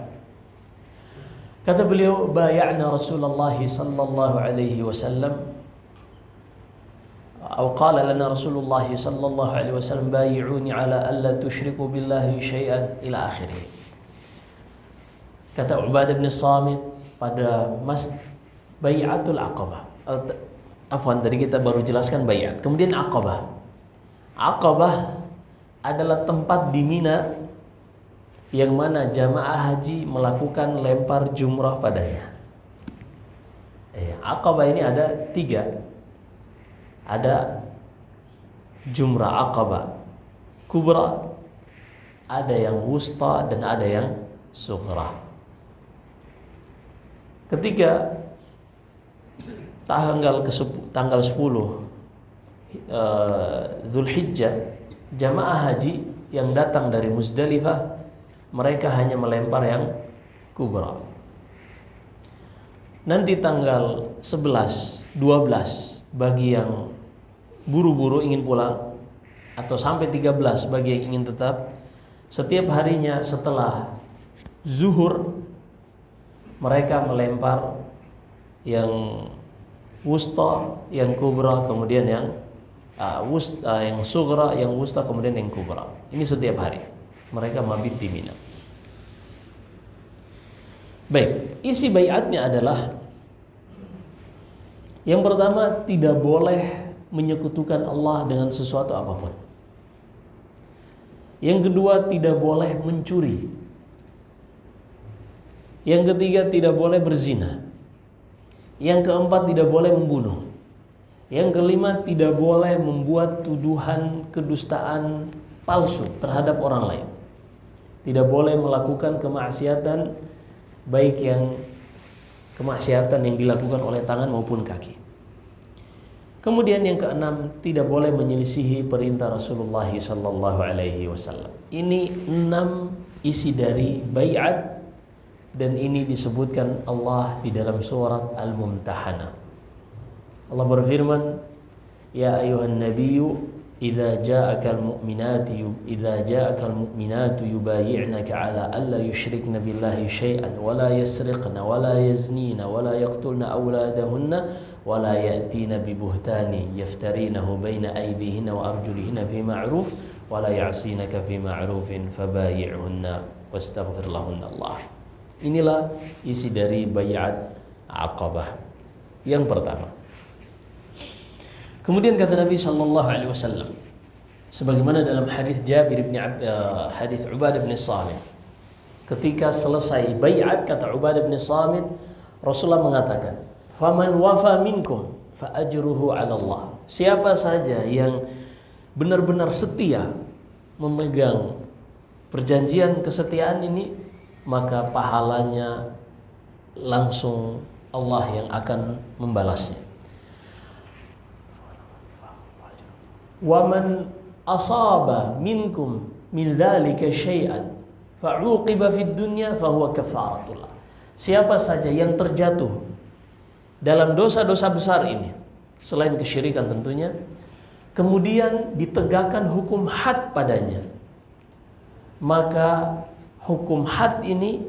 Speaker 1: kata beliau, bay'ana Rasulullah sallallahu alaihi wasallam, atau qala lana Rasulullah sallallahu alaihi wasallam, bay'uni ala alla tusyriku billahi syai'an, ila akhirih. Kata Ubadah bin Samit pada bai'atul Aqabah. Afwan, tadi kita baru jelaskan bai'at. Kemudian Aqabah. Aqabah adalah tempat di Mina yang mana jamaah haji melakukan lempar jumrah padanya. Aqabah ini ada 3. Ada jumrah Aqabah kubra, ada yang wusta, dan ada yang sughra. Ketika tanggal 10 Zulhijjah, jamaah haji yang datang dari Muzdalifah, mereka hanya melempar yang kubra. Nanti tanggal 11, 12 bagi yang buru-buru ingin pulang, atau sampai 13 bagi yang ingin tetap, setiap harinya setelah zuhur mereka melempar yang wusta, yang kubra, kemudian yang sughra, yang wusta, kemudian yang kubra. Ini setiap hari mereka mabit di Mina. Baik, isi baiatnya adalah yang pertama, tidak boleh menyekutukan Allah dengan sesuatu apapun. Yang kedua, tidak boleh mencuri. Yang ketiga, tidak boleh berzina. Yang keempat, tidak boleh membunuh. Yang kelima, tidak boleh membuat tuduhan kedustaan palsu terhadap orang lain. Tidak boleh melakukan kemaksiatan, baik yang kemaksiatan yang dilakukan oleh tangan maupun kaki. Kemudian yang keenam, tidak boleh menyelisihi perintah Rasulullah sallallahu alaihi wasallam. Ini 6 isi dari baiat, dan ini disebutkan Allah di dalam surat Al-Mumtahanah. Allah berfirman, ya ayuhan nabiyyu idza ja'akal mu'minatu yubayyi'naka ala alla yushrikna billahi syai'an wa la yasriqna wa la yaznina wa la yaqtulna awladahunna wa la ya'tina bi buhtani yaftarinahu baina aydihinna wa arjulihinna fi ma'ruf wa la ya'sinaka fi ma'rufin fabayyi'hunna wastaghfir lahunna Allah. Inilah isi dari baiat Aqabah yang pertama. Kemudian kata Nabi sallallahu alaihi wasallam, sebagaimana dalam hadis Jabir bin hadis Ubadah bin Samit, ketika selesai baiat, kata Ubadah bin Samit, Rasulullah mengatakan, "Faman wafa minkum fa ajruhu 'ala Allah." Siapa saja yang benar-benar setia memegang perjanjian kesetiaan ini, maka pahalanya langsung Allah yang akan membalasnya. وَمَنْ أَصَابَ مِنْكُمْ مِنْ ذَلِكَ شَيْئًا فَعُوقِبَ فِي الدُّنْيَا فَهُوَ كَفَّارَةُ اللَّهِ. Siapa saja yang terjatuh dalam dosa-dosa besar ini, selain kesyirikan tentunya, kemudian ditegakkan hukum had padanya, maka hukum had ini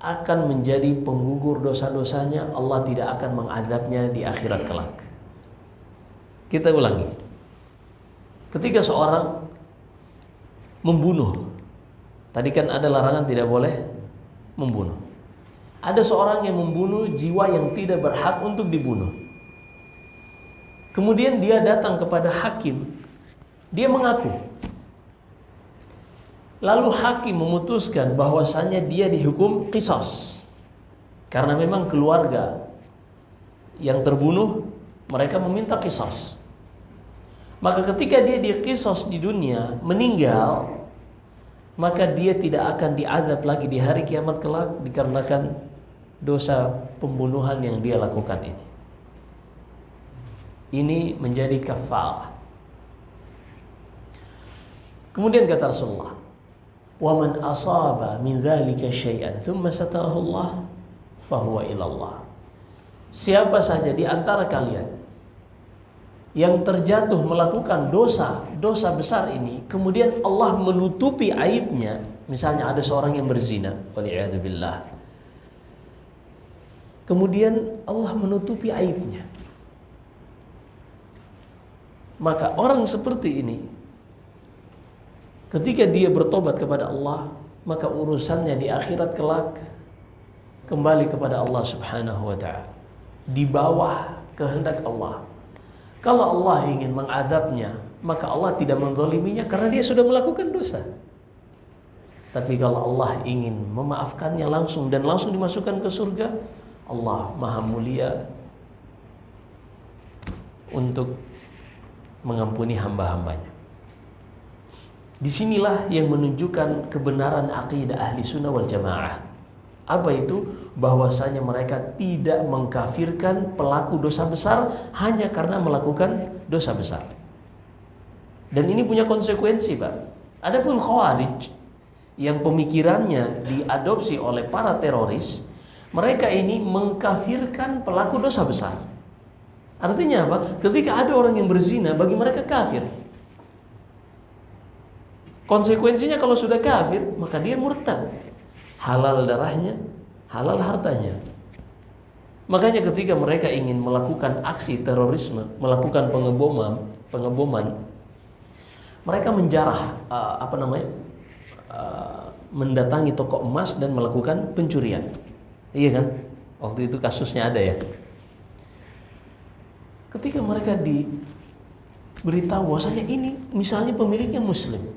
Speaker 1: akan menjadi penggugur dosa-dosanya. Allah tidak akan mengadabnya di akhirat kelak. Kita ulangi. Ketika seorang membunuh, tadi kan ada larangan tidak boleh membunuh. Ada seorang yang membunuh jiwa yang tidak berhak untuk dibunuh. Kemudian dia datang kepada hakim. Dia mengaku Lalu hakim memutuskan bahwasanya dia dihukum qisas. Karena memang keluarga yang terbunuh mereka meminta qisas. Maka ketika dia diqisas di dunia, meninggal, maka dia tidak akan diazab lagi di hari kiamat kelak dikarenakan dosa pembunuhan yang dia lakukan ini. Ini menjadi kafarah. Kemudian kata Rasulullah, "Wa man asaba min dzalika syai'an tsumma satarahu Allah, fahuwa ila Allah." Siapa saja di antara kalian yang terjatuh melakukan dosa besar ini, kemudian Allah menutupi aibnya, misalnya ada seorang yang berzina, waliyadzubillah, kemudian Allah menutupi aibnya, maka orang seperti ini ketika dia bertobat kepada Allah, maka urusannya di akhirat kelak kembali kepada Allah Subhanahu wa ta'ala, di bawah kehendak Allah. Kalau Allah ingin mengazabnya, maka Allah tidak menzaliminya karena dia sudah melakukan dosa. Tapi kalau Allah ingin memaafkannya langsung dan langsung dimasukkan ke surga, Allah Maha Mulia untuk mengampuni hamba-hambanya. Disinilah yang menunjukkan kebenaran akidah ahli sunnah wal jamaah. Apa itu? Bahwasanya mereka tidak mengkafirkan pelaku dosa besar hanya karena melakukan dosa besar. Dan ini punya konsekuensi, Pak. Adapun Khawarij yang pemikirannya diadopsi oleh para teroris, mereka ini mengkafirkan pelaku dosa besar. Artinya apa? Ketika ada orang yang berzina, bagi mereka kafir. Konsekuensinya kalau sudah kafir, maka dia murtad. Halal darahnya, halal hartanya. Makanya ketika mereka ingin melakukan aksi terorisme, melakukan pengeboman, mereka menjarah mendatangi toko emas dan melakukan pencurian. Iya kan? Waktu itu kasusnya ada ya. Ketika mereka diberitahu bahwasanya ini misalnya pemiliknya muslim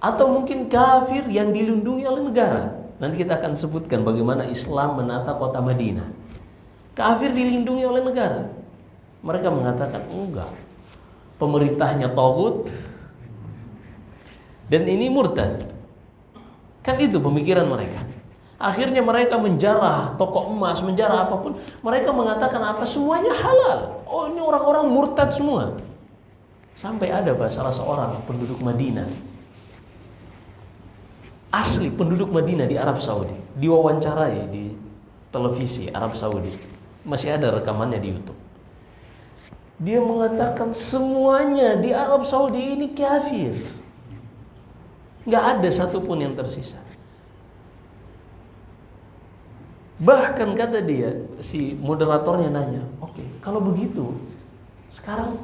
Speaker 1: atau mungkin kafir yang dilindungi oleh negara. Nanti kita akan sebutkan bagaimana Islam menata kota Madinah. Kafir dilindungi oleh negara. Mereka mengatakan enggak, pemerintahnya taghut dan ini murtad. Kan itu pemikiran mereka. Akhirnya mereka menjarah toko emas, menjarah apapun. Mereka mengatakan apa? Semuanya halal. Oh, ini orang-orang murtad semua. Sampai ada salah seorang penduduk Madinah, asli penduduk Madinah di Arab Saudi, diwawancarai di televisi Arab Saudi. Masih ada rekamannya di YouTube. Dia mengatakan semuanya di Arab Saudi ini kafir. Nggak ada satupun yang tersisa. Bahkan kata dia, si moderatornya nanya, "Oke, kalau begitu, sekarang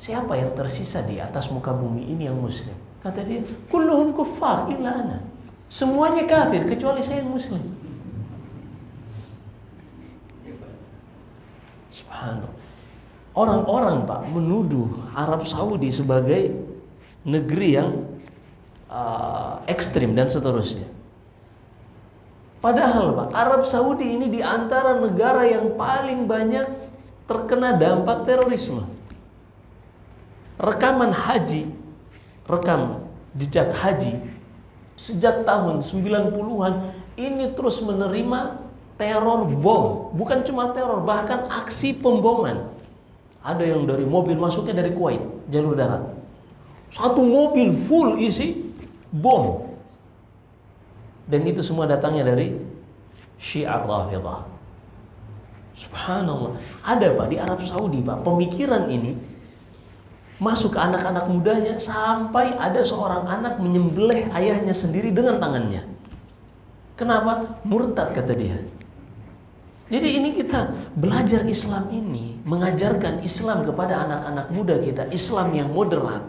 Speaker 1: siapa yang tersisa di atas muka bumi ini yang muslim?" Kata dia, "Kulluhum kuffar illa ana." Semuanya kafir kecuali saya yang muslim. Subhanallah. Orang-orang, Pak, menuduh Arab Saudi sebagai negeri yang ekstrim dan seterusnya. Padahal, Pak, Arab Saudi ini di antara negara yang paling banyak terkena dampak terorisme. Rekam jejak haji sejak tahun 90-an ini terus menerima teror bom. Bukan cuma teror, bahkan aksi pemboman. Ada yang dari mobil masuknya dari Kuwait, jalur darat. Satu mobil full isi bom. Dan itu semua datangnya dari Syiah Rafidhah. Subhanallah. Ada, Pak, di Arab Saudi, Pak, pemikiran ini masuk ke anak-anak mudanya, sampai ada seorang anak menyembelih ayahnya sendiri dengan tangannya. Kenapa? Murtad, kata dia. Jadi ini kita belajar Islam ini, mengajarkan Islam kepada anak-anak muda kita, Islam yang moderat,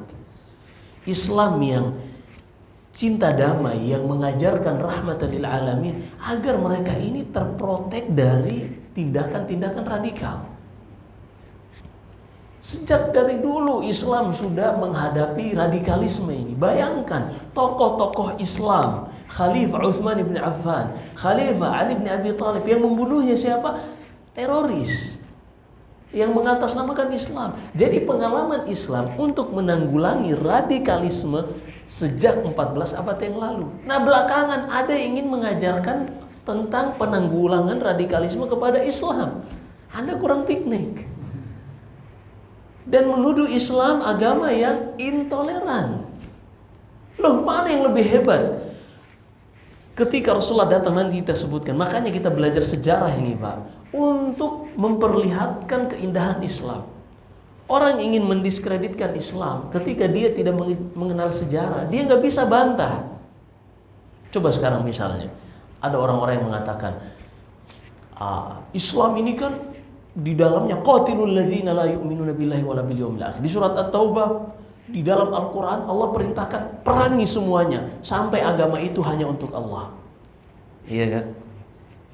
Speaker 1: Islam yang cinta damai, yang mengajarkan rahmatan lil alamin, agar mereka ini terprotek dari tindakan-tindakan radikal. Sejak dari dulu Islam sudah menghadapi radikalisme ini. Bayangkan tokoh-tokoh Islam, Khalifah Utsman bin Affan, Khalifah Ali bin Abi Thalib, yang membunuhnya siapa? Teroris yang mengatasnamakan Islam. Jadi pengalaman Islam untuk menanggulangi radikalisme sejak 14 abad yang lalu. Nah, belakangan ada yang ingin mengajarkan tentang penanggulangan radikalisme kepada Islam. Anda kurang piknik. Dan menuduh Islam agama yang intoleran. Loh, mana yang lebih hebat? Ketika Rasulullah datang, nanti kita sebutkan. Makanya kita belajar sejarah ini, Pak, untuk memperlihatkan keindahan Islam. Orang ingin mendiskreditkan Islam ketika dia tidak mengenal sejarah, dia nggak bisa bantah. Coba sekarang misalnya ada orang-orang yang mengatakan, Islam ini kan di dalamnya qatilul ladzina la yu'minuna billahi wala bil yawmil akhir. Di surat At-Taubah, di dalam Al-Quran Allah perintahkan perangi semuanya sampai agama itu hanya untuk Allah. Iya kan?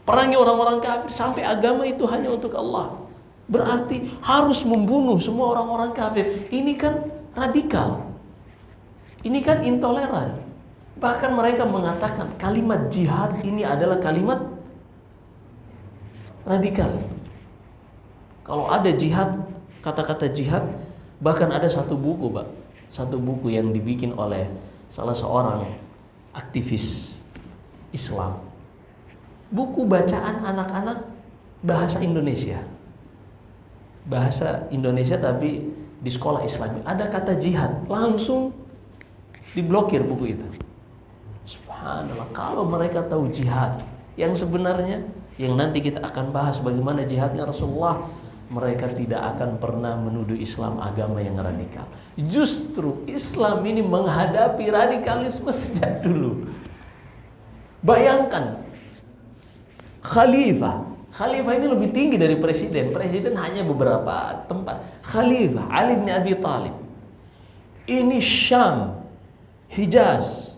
Speaker 1: Perangi orang-orang kafir sampai agama itu hanya untuk Allah. Berarti harus membunuh semua orang-orang kafir. Ini kan radikal. Ini kan intoleran. Bahkan mereka mengatakan kalimat jihad ini adalah kalimat radikal. Kalau ada jihad, kata-kata jihad, bahkan ada satu buku, Pak. Satu buku yang dibikin oleh salah seorang aktivis Islam. Buku bacaan anak-anak bahasa Indonesia. Bahasa Indonesia tapi di sekolah Islam. Ada kata jihad, langsung diblokir buku itu. Subhanallah, kalau mereka tahu jihad yang sebenarnya, yang nanti kita akan bahas bagaimana jihadnya Rasulullah, mereka tidak akan pernah menuduh Islam agama yang radikal. Justru Islam ini menghadapi radikalisme sejak dulu. Bayangkan, Khalifah ini lebih tinggi dari presiden. Presiden hanya beberapa tempat. Khalifah Ali bin Abi Thalib. Ini Syam, Hijaz,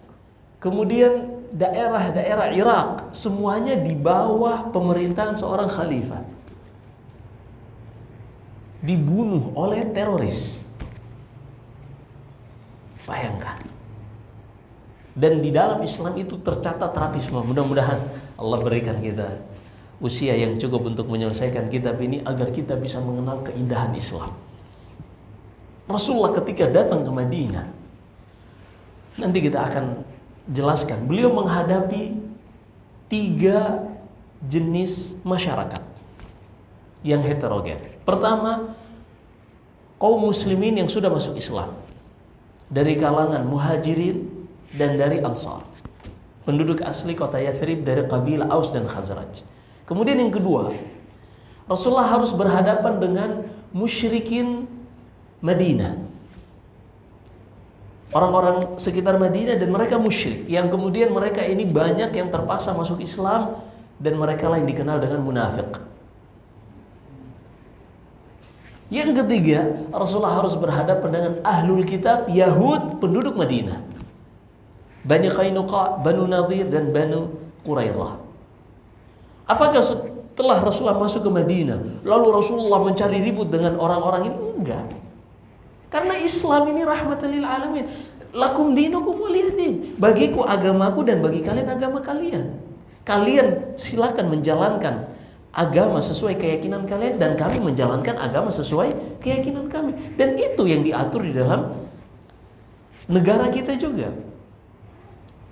Speaker 1: kemudian daerah-daerah Irak, semuanya di bawah pemerintahan seorang khalifah. Dibunuh oleh teroris. Bayangkan. Dan di dalam Islam itu tercatat terapisme. Mudah-mudahan Allah berikan kita usia yang cukup untuk menyelesaikan kitab ini agar kita bisa mengenal keindahan Islam. Rasulullah ketika datang ke Madinah, nanti kita akan jelaskan, beliau menghadapi 3 jenis masyarakat yang heterogen. Pertama, kaum muslimin yang sudah masuk Islam dari kalangan muhajirin dan dari ansar, penduduk asli kota Yathrib dari kabilah Aus dan Khazraj. Kemudian yang kedua, Rasulullah harus berhadapan dengan musyrikin Madinah, orang-orang sekitar Madinah, dan mereka musyrik, yang kemudian mereka ini banyak yang terpaksa masuk Islam, dan mereka lain dikenal dengan munafik. Yang ketiga, Rasulullah harus berhadapan dengan ahlul kitab, Yahud, penduduk Madinah, Bani Qainuqa, Banu Nadir, dan Banu Quraidah. Apakah setelah Rasulullah masuk ke Madinah lalu Rasulullah mencari ribut dengan orang-orang ini? Enggak. Karena Islam ini rahmatan lil alamin. Lakum dinukum waliyadin. Bagiku agamaku dan bagi kalian agama kalian. Kalian silakan menjalankan agama sesuai keyakinan kalian, dan kami menjalankan agama sesuai keyakinan kami. Dan itu yang diatur di dalam negara kita juga.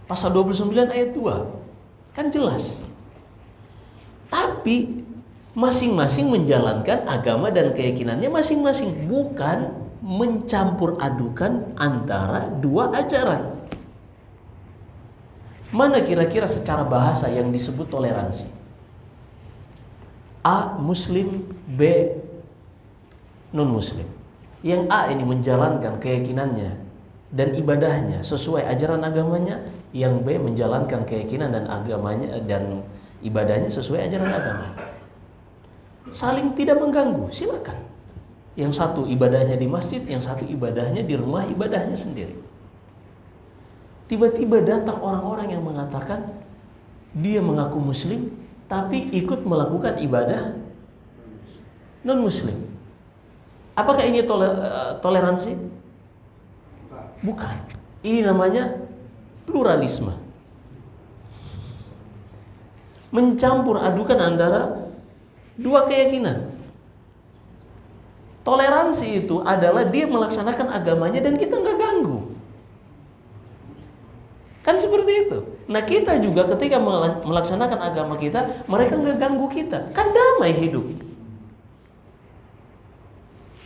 Speaker 1: Pasal 29 ayat 2 kan jelas. Tapi masing-masing menjalankan agama dan keyakinannya masing-masing, bukan mencampur adukan antara dua ajaran. Mana kira-kira secara bahasa yang disebut toleransi? A muslim, B non muslim. Yang A ini menjalankan keyakinannya dan ibadahnya sesuai ajaran agamanya, yang B menjalankan keyakinan dan agamanya dan ibadahnya sesuai ajaran agama. Saling tidak mengganggu, silakan. Yang satu ibadahnya di masjid, yang satu ibadahnya di rumah ibadahnya sendiri. Tiba-tiba datang orang-orang yang mengatakan dia mengaku muslim tapi ikut melakukan ibadah non muslim. Apakah ini toleransi? Bukan. Ini namanya pluralisme. Mencampur adukan antara dua keyakinan. Toleransi itu adalah dia melaksanakan agamanya dan kita nggak ganggu. Kan seperti itu. Nah kita juga ketika melaksanakan agama kita, mereka nggak ganggu kita. Kan damai hidup.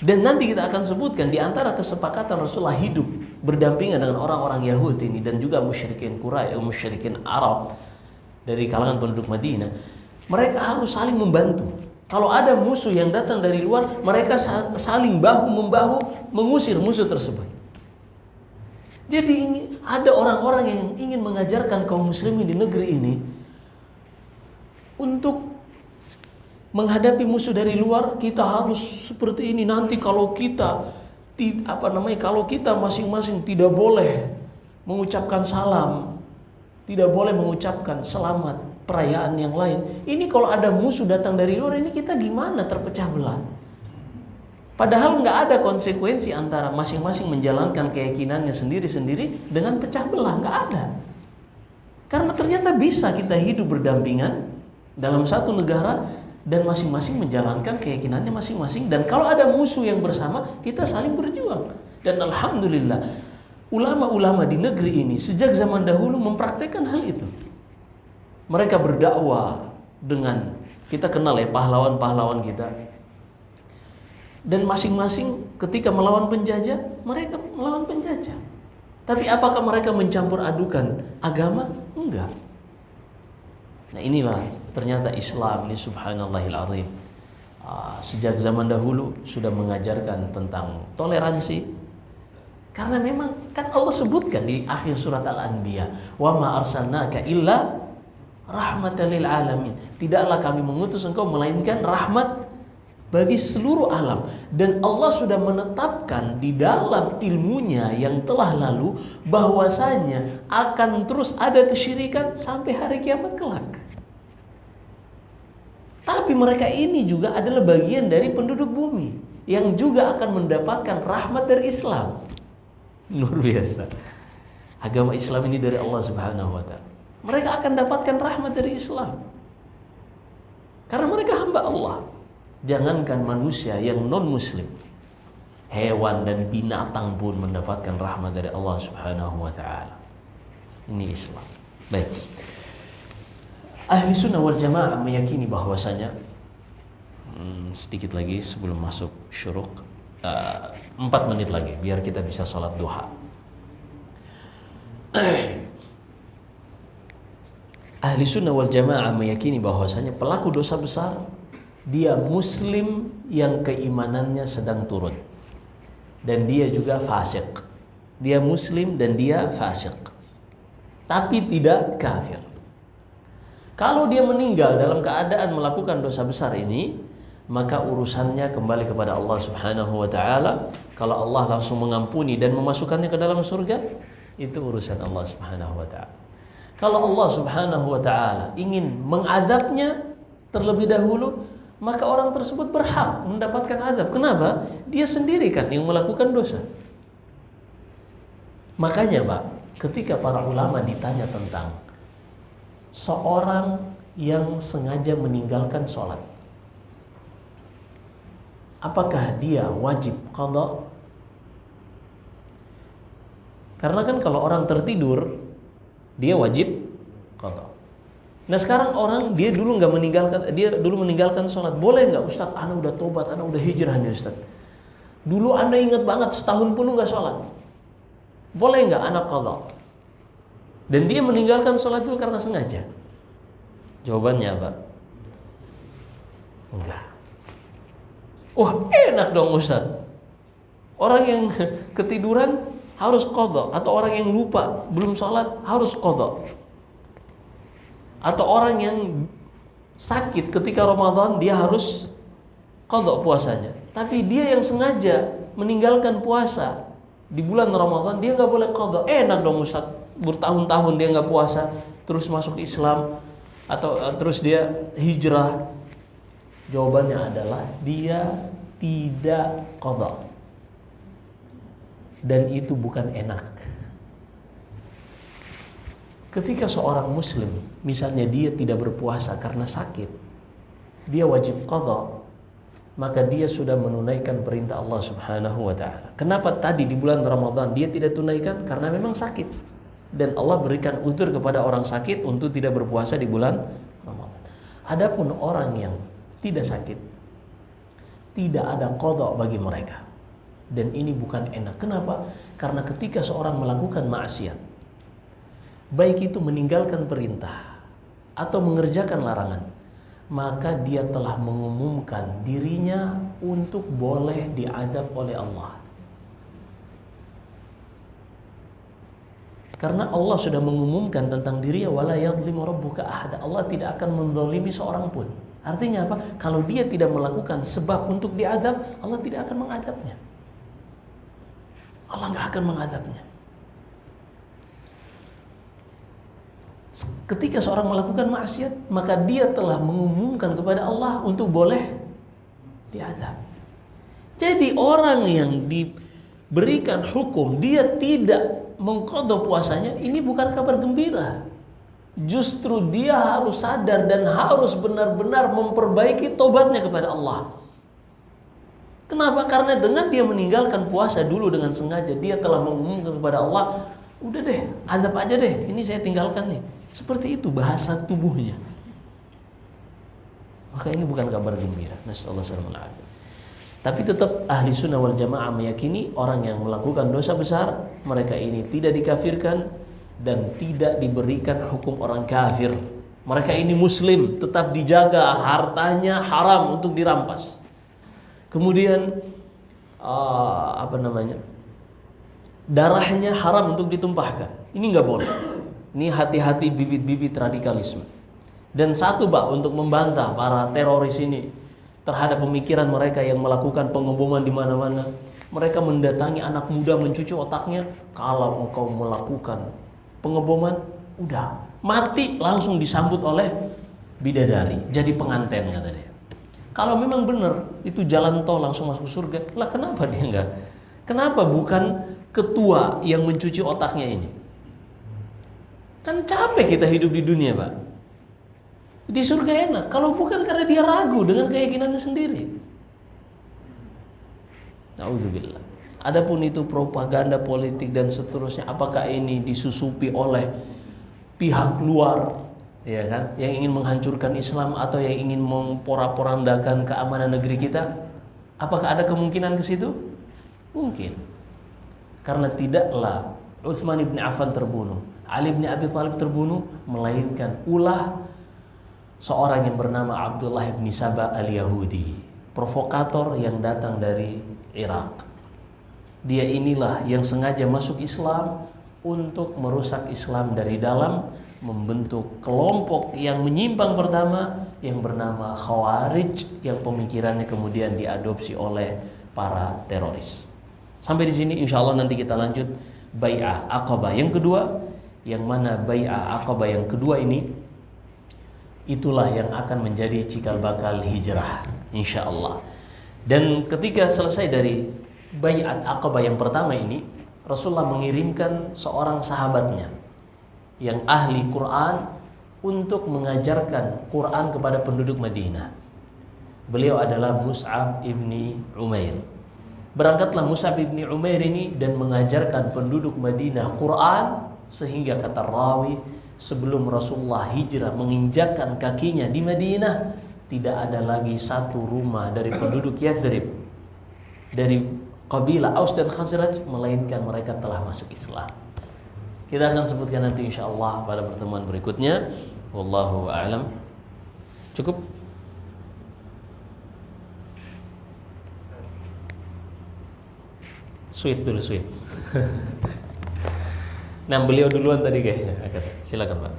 Speaker 1: Dan nanti kita akan sebutkan di antara kesepakatan Rasulullah hidup berdampingan dengan orang-orang Yahudi ini dan juga musyrikin Quraisy, musyrikin Arab dari kalangan penduduk Madinah. Mereka harus saling membantu. Kalau ada musuh yang datang dari luar, mereka saling bahu-membahu mengusir musuh tersebut. Jadi ada orang-orang yang ingin mengajarkan kaum muslimin di negeri ini untuk menghadapi musuh dari luar, kita harus seperti ini. Nanti kalau kita kalau kita masing-masing tidak boleh mengucapkan salam, tidak boleh mengucapkan selamat, perayaan yang lain. Ini kalau ada musuh datang dari luar, ini kita gimana terpecah belah? Padahal nggak ada konsekuensi antara masing-masing menjalankan keyakinannya sendiri-sendiri dengan pecah belah, nggak ada. Karena ternyata bisa kita hidup berdampingan dalam satu negara dan masing-masing menjalankan keyakinannya masing-masing. Dan kalau ada musuh yang bersama, kita saling berjuang. Dan alhamdulillah, ulama-ulama di negeri ini sejak zaman dahulu mempraktekkan hal itu. Mereka berdakwah dengan, kita kenal ya pahlawan-pahlawan kita. Dan masing-masing ketika melawan penjajah, mereka melawan penjajah. Tapi apakah mereka mencampur adukan agama? Enggak. Nah inilah ternyata Islam ini subhanallahil azim. Sejak zaman dahulu sudah mengajarkan tentang toleransi. Karena memang kan Allah sebutkan di akhir surat Al-Anbiya, wa ma arsalnaka illa rahmatan lil alamin. Tidaklah kami mengutus engkau melainkan rahmat bagi seluruh alam. Dan Allah sudah menetapkan di dalam ilmunya yang telah lalu bahwasanya akan terus ada kesyirikan sampai hari kiamat kelak. Tapi mereka ini juga adalah bagian dari penduduk bumi yang juga akan mendapatkan rahmat dari Islam. Luar biasa. Agama Islam ini dari Allah Subhanahu wa taala. Mereka akan dapatkan rahmat dari Islam. Karena mereka hamba Allah. Jangankan manusia yang non-muslim, hewan dan binatang pun mendapatkan rahmat dari Allah Subhanahu wa taala. Ini Islam. Baik. Ahli sunnah wal jamaah meyakini bahwasanya sedikit lagi sebelum masuk syuruk, 4 menit lagi biar kita bisa sholat duha. Ahli sunnah wal jamaah meyakini bahwasanya pelaku dosa besar dia muslim yang keimanannya sedang turun, dan dia juga fasik. Dia muslim dan dia fasik, tapi tidak kafir. Kalau dia meninggal dalam keadaan melakukan dosa besar ini, maka urusannya kembali kepada Allah Subhanahu wa taala. Kalau Allah langsung mengampuni dan memasukkannya ke dalam surga, itu urusan Allah Subhanahu wa taala. Kalau Allah Subhanahu wa taala ingin mengadabnya terlebih dahulu, maka orang tersebut berhak mendapatkan azab. Kenapa? Dia sendiri kan yang melakukan dosa. Makanya Pak, ketika para ulama ditanya tentang seorang yang sengaja meninggalkan sholat, apakah dia wajib qadha? Karena kan kalau orang tertidur, dia wajib qadha. Nah sekarang orang dia dulu meninggalkan sholat, boleh nggak Ustadz? Ana udah tobat, ana udah hijrah nih Ustadz. Dulu ana ingat banget setahun pun nggak sholat, boleh nggak ana qadha? Dan dia meninggalkan sholat dulu karena sengaja. Jawabannya apa? Enggak. Wah enak dong Ustadz. Orang yang ketiduran harus qadha, atau orang yang lupa belum sholat harus qadha, atau orang yang sakit ketika Ramadan dia harus qadha puasanya. Tapi dia yang sengaja meninggalkan puasa di bulan Ramadan, dia nggak boleh qadha. Enak dong Ustadz. Bertahun-tahun dia nggak puasa, terus masuk Islam, atau terus dia hijrah. Jawabannya adalah dia tidak qada. Dan itu bukan enak. Ketika seorang muslim, misalnya dia tidak berpuasa karena sakit, dia wajib qada, maka dia sudah menunaikan perintah Allah Subhanahu wa ta'ala. Kenapa tadi di bulan Ramadan dia tidak tunaikan? Karena memang sakit. Dan Allah berikan uzur kepada orang sakit untuk tidak berpuasa di bulan Ramadan. Adapun orang yang tidak sakit, tidak ada qada bagi mereka. Dan ini bukan enak. Kenapa? Karena ketika seorang melakukan maksiat, baik itu meninggalkan perintah atau mengerjakan larangan, maka dia telah mengumumkan dirinya untuk boleh diazab oleh Allah. Karena Allah sudah mengumumkan tentang dirinya, wala yadhlimu rabbuka ahada. Allah tidak akan menzalimi seorang pun. Artinya apa? Kalau dia tidak melakukan sebab untuk diazab, Allah tidak akan mengadabnya. Allah nggak akan mengadabnya. Ketika seorang melakukan maksiat, maka dia telah mengumumkan kepada Allah untuk boleh diazab. Jadi orang yang diberikan hukum dia tidak mengqadha puasanya, ini bukan kabar gembira. Justru dia harus sadar dan harus benar-benar memperbaiki tobatnya kepada Allah. Kenapa? Karena dengan dia meninggalkan puasa dulu dengan sengaja, dia telah mengumumkan kepada Allah, udah deh, azab aja deh, ini saya tinggalkan nih. Seperti itu bahasa tubuhnya. Maka ini bukan kabar gembira. Nasallahu alaihi wasallam. Tapi tetap ahli sunnah wal jamaah meyakini orang yang melakukan dosa besar, mereka ini tidak dikafirkan dan tidak diberikan hukum orang kafir. Mereka ini muslim, tetap dijaga, hartanya haram untuk dirampas. Kemudian darahnya haram untuk ditumpahkan. Ini nggak boleh. Ini hati-hati bibit-bibit radikalisme. Dan satu untuk membantah para teroris ini terhadap pemikiran mereka yang melakukan pengeboman di mana-mana. Mereka mendatangi anak muda, mencuci otaknya. Kalau engkau melakukan pengeboman, udah mati langsung disambut oleh bidadari, jadi pengantin kata dia. Kalau memang benar itu jalan tol langsung masuk surga, lah kenapa dia enggak? Kenapa bukan ketua yang mencuci otaknya ini? Kan capek kita hidup di dunia, Pak. Di surga enak. Kalau bukan karena dia ragu dengan keyakinannya sendiri. Nauzubillah. Adapun itu propaganda politik dan seterusnya, apakah ini disusupi oleh pihak luar, ya kan, yang ingin menghancurkan Islam atau yang ingin memporak-porandakan keamanan negeri kita? Apakah ada kemungkinan ke situ? Mungkin. Karena tidaklah Utsman bin Affan terbunuh, Ali bin Abi Thalib terbunuh, melainkan ulah seorang yang bernama Abdullah bin Saba al-Yahudi, provokator yang datang dari Irak. Dia inilah yang sengaja masuk Islam untuk merusak Islam dari dalam, membentuk kelompok yang menyimpang pertama yang bernama Khawarij, yang pemikirannya kemudian diadopsi oleh para teroris. Sampai di sini insya Allah nanti kita lanjut Bai'ah Aqabah yang kedua, yang mana Bai'ah Aqabah yang kedua ini itulah yang akan menjadi cikal bakal hijrah insya Allah. Dan ketika selesai dari Bai'at Aqabah yang pertama ini, Rasulullah mengirimkan seorang sahabatnya yang ahli Quran untuk mengajarkan Quran kepada penduduk Madinah. Beliau adalah Mus'ab ibni Umair. Berangkatlah Mus'ab ibni Umair ini dan mengajarkan penduduk Madinah Quran, sehingga kata rawi, sebelum Rasulullah hijrah menginjakkan kakinya di Madinah, tidak ada lagi satu rumah dari penduduk Yathrib, dari kabilah Aus dan Khazraj, melainkan mereka telah masuk Islam. Kita akan sebutkan nanti insyaallah pada pertemuan berikutnya. Wallahu a'lam. Cukup? Sweet dulu, sweet. Nah, beliau duluan tadi kayaknya. Silakan, Pak.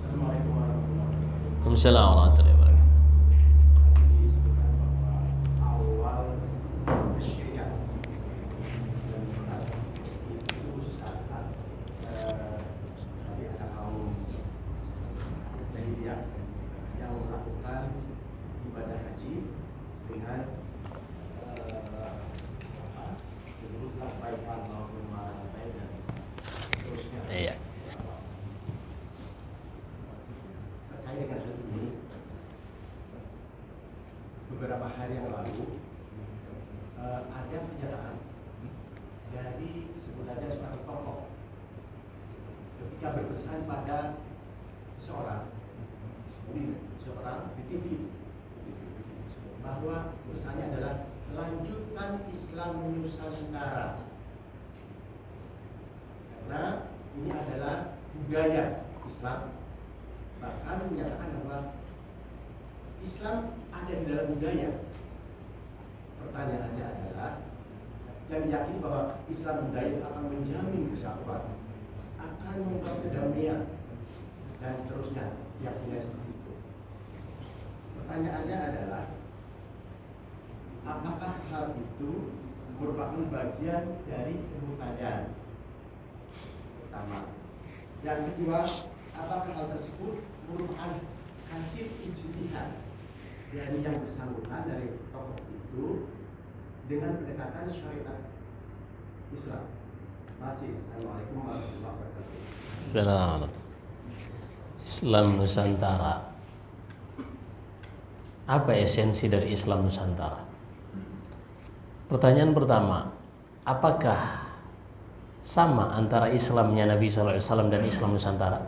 Speaker 2: Assalamualaikum warahmatullahi wabarakatuh.
Speaker 1: Waalaikumsalam warahmatullahi wabarakatuh.
Speaker 2: Disebutkan bahwa awal kesyirikan dan berat itu saat tadi ada kaum jahiliyah yang melakukan ibadah haji dengan beberapa hari yang lalu ada pernyataan dari sebut saja suatu tokoh ketika berpesan pada seorang di TV bahwa pesannya adalah lanjutkan Islam Nusantara, karena ini adalah budaya Islam. Bahkan menyatakan bahwa Islam ada di dalam budaya. Pertanyaannya adalah, yang diyakini bahwa Islam budaya itu akan menjamin kesatuan, akan membuat kedamaian, dan seterusnya, yakinnya seperti itu. Pertanyaannya adalah, apakah hal itu merupakan bagian dari kemurtadan? Pertama. Yang kedua, apakah hal tersebut merupakan hasil ijtihad dari yang bersangkutan, dari tokoh itu, dengan pendekatan syariat Islam? Assalamualaikum warahmatullahi wabarakatuh.
Speaker 1: Assalamualaikum. Islam Nusantara. Apa esensi dari Islam Nusantara? Pertanyaan pertama, apakah sama antara Islamnya Nabi SAW dan Islam Nusantara?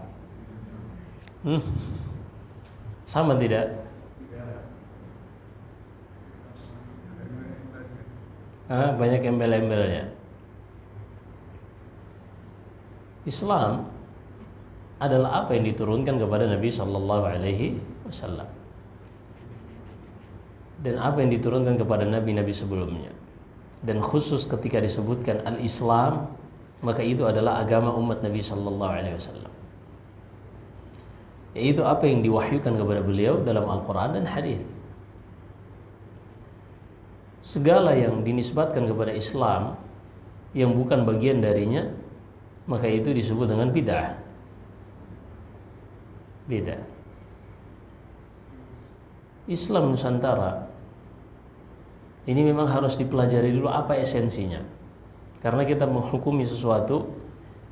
Speaker 1: Sama tidak? Banyak embel-embelnya. Islam adalah apa yang diturunkan kepada Nabi Sallallahu Alaihi Wasallam dan apa yang diturunkan kepada nabi-nabi sebelumnya. Dan khusus ketika disebutkan al-Islam, maka itu adalah agama umat Nabi Sallallahu Alaihi Wasallam, yaitu apa yang diwahyukan kepada beliau dalam Al-Quran dan hadis. Segala yang dinisbatkan kepada Islam yang bukan bagian darinya, maka itu disebut dengan bid'ah. Beda. Islam Nusantara ini memang harus dipelajari dulu apa esensinya. Karena kita menghukumi sesuatu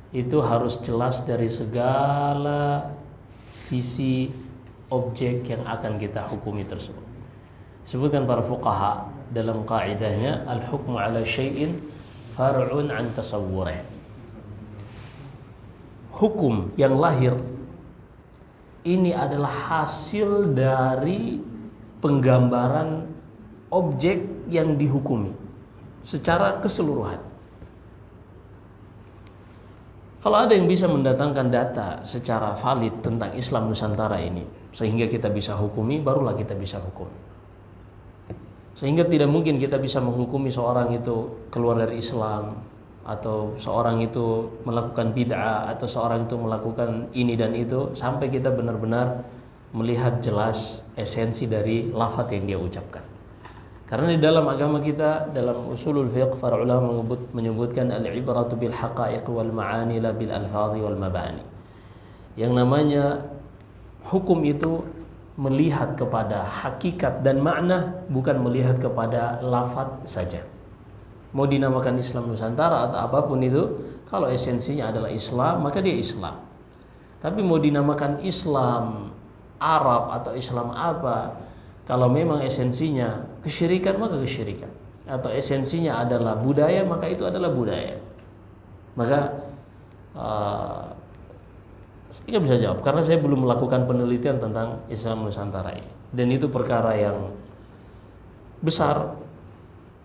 Speaker 1: itu harus jelas dari segala sisi objek yang akan kita hukumi tersebut. Sebutkan para fuqaha dalam kaidahnya, al-hukmu ala syai'in far'un an tasawwurih. Hukum yang lahir ini adalah hasil dari penggambaran objek yang dihukumi secara keseluruhan. Kalau ada yang bisa mendatangkan data secara valid tentang Islam Nusantara ini sehingga kita bisa hukumi, barulah kita bisa hukum. Sehingga tidak mungkin kita bisa menghukumi seorang itu keluar dari Islam, atau seorang itu melakukan bid'ah, atau seorang itu melakukan ini dan itu, sampai kita benar-benar melihat jelas esensi dari lafaz yang dia ucapkan. Karena di dalam agama kita, dalam usulul fiqh, para ulama menyebutkan al-ibratu bil haqa'iq wal ma'ani la bil alfadhi wal mabani. Yang namanya hukum itu melihat kepada hakikat dan makna, bukan melihat kepada lafaz saja. Mau dinamakan Islam Nusantara atau apapun itu, kalau esensinya adalah Islam, maka dia Islam. Tapi mau dinamakan Islam Arab atau Islam apa, kalau memang esensinya kesyirikan, maka kesyirikan. Atau esensinya adalah budaya, maka itu adalah budaya. Maka saya bisa jawab, karena saya belum melakukan penelitian tentang Islam Nusantara ini. Dan itu perkara yang besar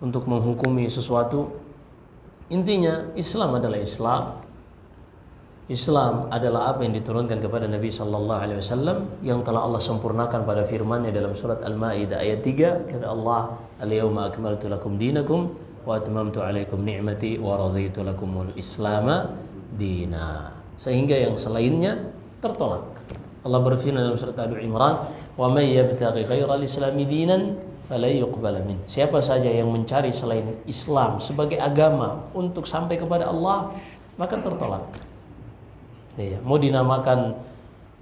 Speaker 1: untuk menghukumi sesuatu. Intinya Islam adalah Islam. Islam adalah apa yang diturunkan kepada Nabi Sallallahu Alaihi Wasallam yang telah Allah sempurnakan pada firman-Nya dalam surat Al-Maidah ayat 3, kata Allah, "Al-yawma akmaltu lakum dinakum wa atmamtu 'alaikum ni'mati wa raditu lakumul Islama dina." Sehingga yang selainnya tertolak. Allah berfirman dalam surat Al-Imran, "Wa may yabtaghi ghairal islami dinan fala yuqbal min." Siapa saja yang mencari selain Islam sebagai agama untuk sampai kepada Allah, maka tertolak. Ya, mau dinamakan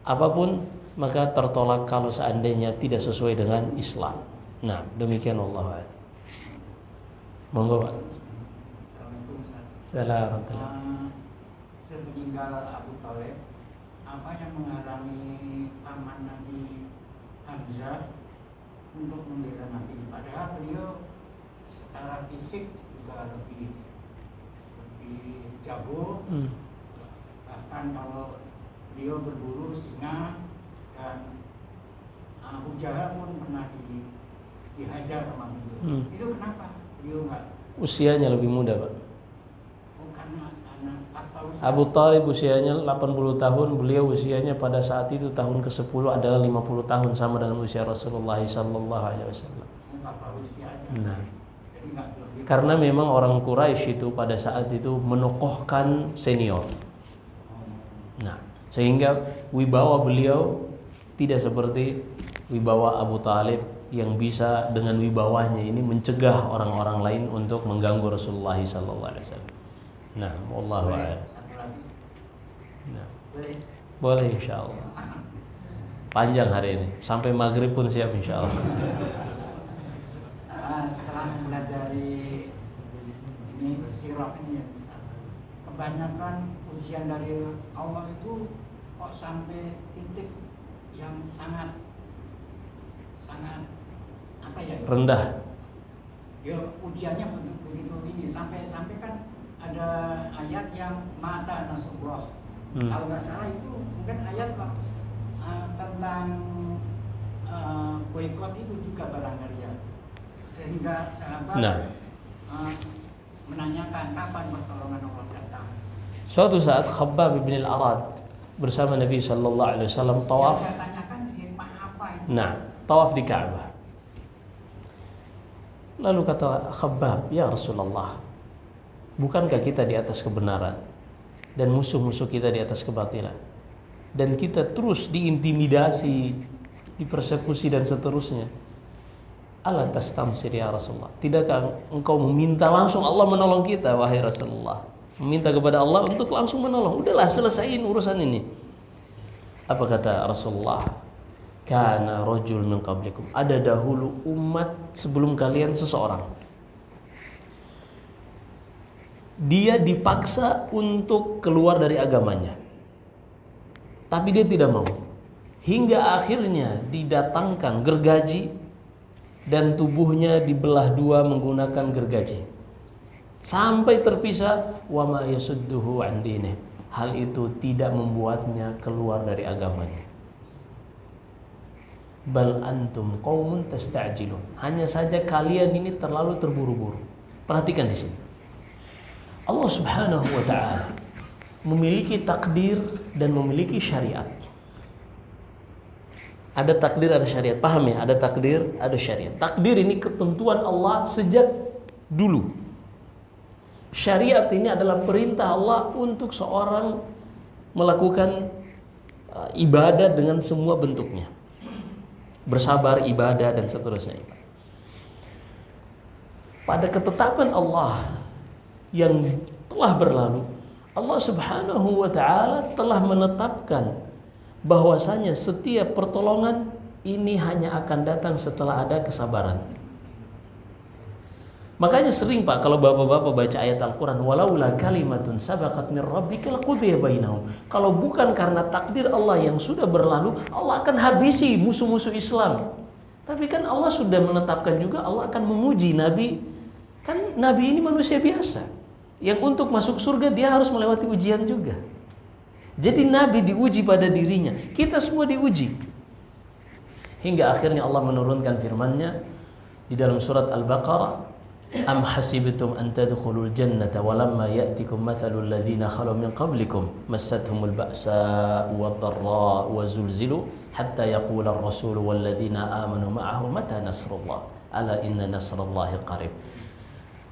Speaker 1: apapun, maka tertolak kalau seandainya tidak sesuai dengan Islam. Nah, demikian Allah. Monggo, Pak. Assalamualaikum.
Speaker 3: Semeninggal Abu Thalib, apa yang menghalangi paman Nabi Hamzah untuk membela Nabi. Padahal beliau secara fisik juga lebih jago. Bahkan kalau beliau berburu singa, dan Abu Jahal pun pernah dihajar sama beliau. Itu kenapa beliau nggak?
Speaker 1: Usianya lebih muda, Pak.
Speaker 3: Karena anak atau
Speaker 1: Abu Talib usianya 80 tahun, beliau usianya pada saat itu tahun ke-10 adalah 50 tahun, sama dengan usia Rasulullah sallallahu alaihi wasallam. Nah, karena memang orang Quraisy itu pada saat itu menokohkan senior. Nah, sehingga wibawa beliau tidak seperti wibawa Abu Talib yang bisa dengan wibawanya ini mencegah orang-orang lain untuk mengganggu Rasulullah sallallahu alaihi wasallam. Nah, wallahu a'lam. Nah, boleh insyaallah. Panjang hari ini, sampai maghrib pun siap insyaallah.
Speaker 3: Setelah mempelajari ini sirah ini ya, kebanyakan ujian dari Allah itu kok sampai titik yang sangat apa ya?
Speaker 1: Rendah.
Speaker 3: Ya ujiannya begitu ini sampai kan ada ayat yang mata nasrullah. Kalau nggak salah itu mungkin ayat tentang boikot itu juga barangkali ya, sehingga sahabat menanyakan kapan pertolongan Allah datang.
Speaker 1: Suatu saat Khabbab bin al-Arad bersama Nabi sallallahu alaihi wasallam tawaf.
Speaker 3: Yang saya tanyakan apa itu?
Speaker 1: Nah, tawaf di Ka'bah. Lalu kata Khabbab, "Ya Rasulullah, bukankah kita di atas kebenaran dan musuh-musuh kita di atas kebatilan, dan kita terus diintimidasi, dipersekusi dan seterusnya? Ala tastansir ya Rasulullah, tidakkah engkau meminta langsung Allah menolong kita wahai Rasulullah? Meminta kepada Allah untuk langsung menolong. Udahlah, selesaiin urusan ini." Apa kata Rasulullah? Kana rajul min qablikum, ada dahulu umat sebelum kalian seseorang, dia dipaksa untuk keluar dari agamanya, tapi dia tidak mau, hingga akhirnya didatangkan gergaji dan tubuhnya dibelah dua menggunakan gergaji sampai terpisah. Wa ma yasudduhu an dinih, hal itu tidak membuatnya keluar dari agamanya. Bal antum qaumun tasta'jilun, hanya saja kalian ini terlalu terburu-buru. Perhatikan di sini, Allah Subhanahu wa taala memiliki takdir dan memiliki syariat. Ada takdir, ada syariat. Paham ya? Ada takdir, ada syariat. Takdir ini ketentuan Allah sejak dulu. Syariat ini adalah perintah Allah untuk seorang melakukan ibadah dengan semua bentuknya. Bersabar, ibadah dan seterusnya. Pada ketetapan Allah yang telah berlalu, Allah Subhanahu wa taala telah menetapkan bahwasanya setiap pertolongan ini hanya akan datang setelah ada kesabaran. Makanya sering Pak, kalau bapak-bapak baca ayat Al-Quran, walaula kalimatun sabaqat min rabbika laqudiya bainahum, kalau bukan karena takdir Allah yang sudah berlalu, Allah akan habisi musuh-musuh Islam. Tapi kan Allah sudah menetapkan juga Allah akan menguji Nabi. Kan Nabi ini manusia biasa, yang untuk masuk surga dia harus melewati ujian juga. Jadi Nabi diuji pada dirinya, kita semua diuji. Hingga akhirnya Allah menurunkan firman-Nya di dalam surat Al-Baqarah, am hasibtum an tadkhulul jannata walamma ya'tikum mathalul ladzina khalu min qablikum massathumul ba'sa wad-dharra wa zulzilu hatta yaqula ar-rasul wal ladzina amanu ma'ahu mata nasrullah ala inna nasrallahi qarib.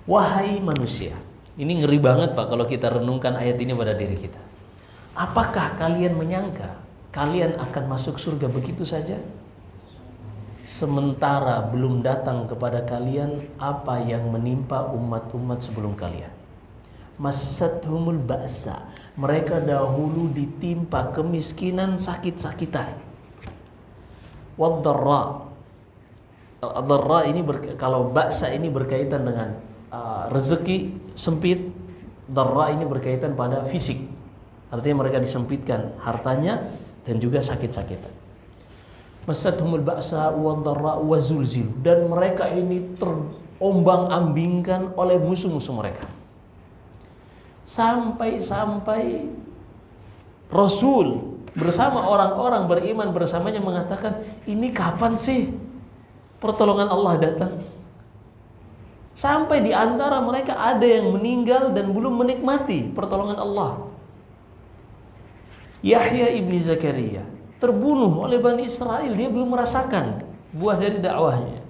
Speaker 1: Wahai manusia, ini ngeri banget Pak kalau kita renungkan ayat ini pada diri kita. Apakah kalian menyangka kalian akan masuk surga begitu saja, sementara belum datang kepada kalian apa yang menimpa umat-umat sebelum kalian? Massathumul ba'sa, mereka dahulu ditimpa kemiskinan, sakit-sakitan. Wad-dharra, ad-dharra ini kalau ba'sa ini berkaitan dengan rezeki sempit, dharra ini berkaitan pada fisik. Artinya mereka disempitkan hartanya dan juga sakit-sakitan. Massatuhumul ba'sa wadh-dharra wa zulzilu, dan mereka ini terombang-ambingkan oleh musuh-musuh mereka. Sampai-sampai Rasul bersama orang-orang beriman bersamanya mengatakan, ini kapan sih pertolongan Allah datang? Sampai di antara mereka ada yang meninggal dan belum menikmati pertolongan Allah. Yahya ibni Zakaria terbunuh oleh Bani Israel, dia belum merasakan buah dari dakwahnya.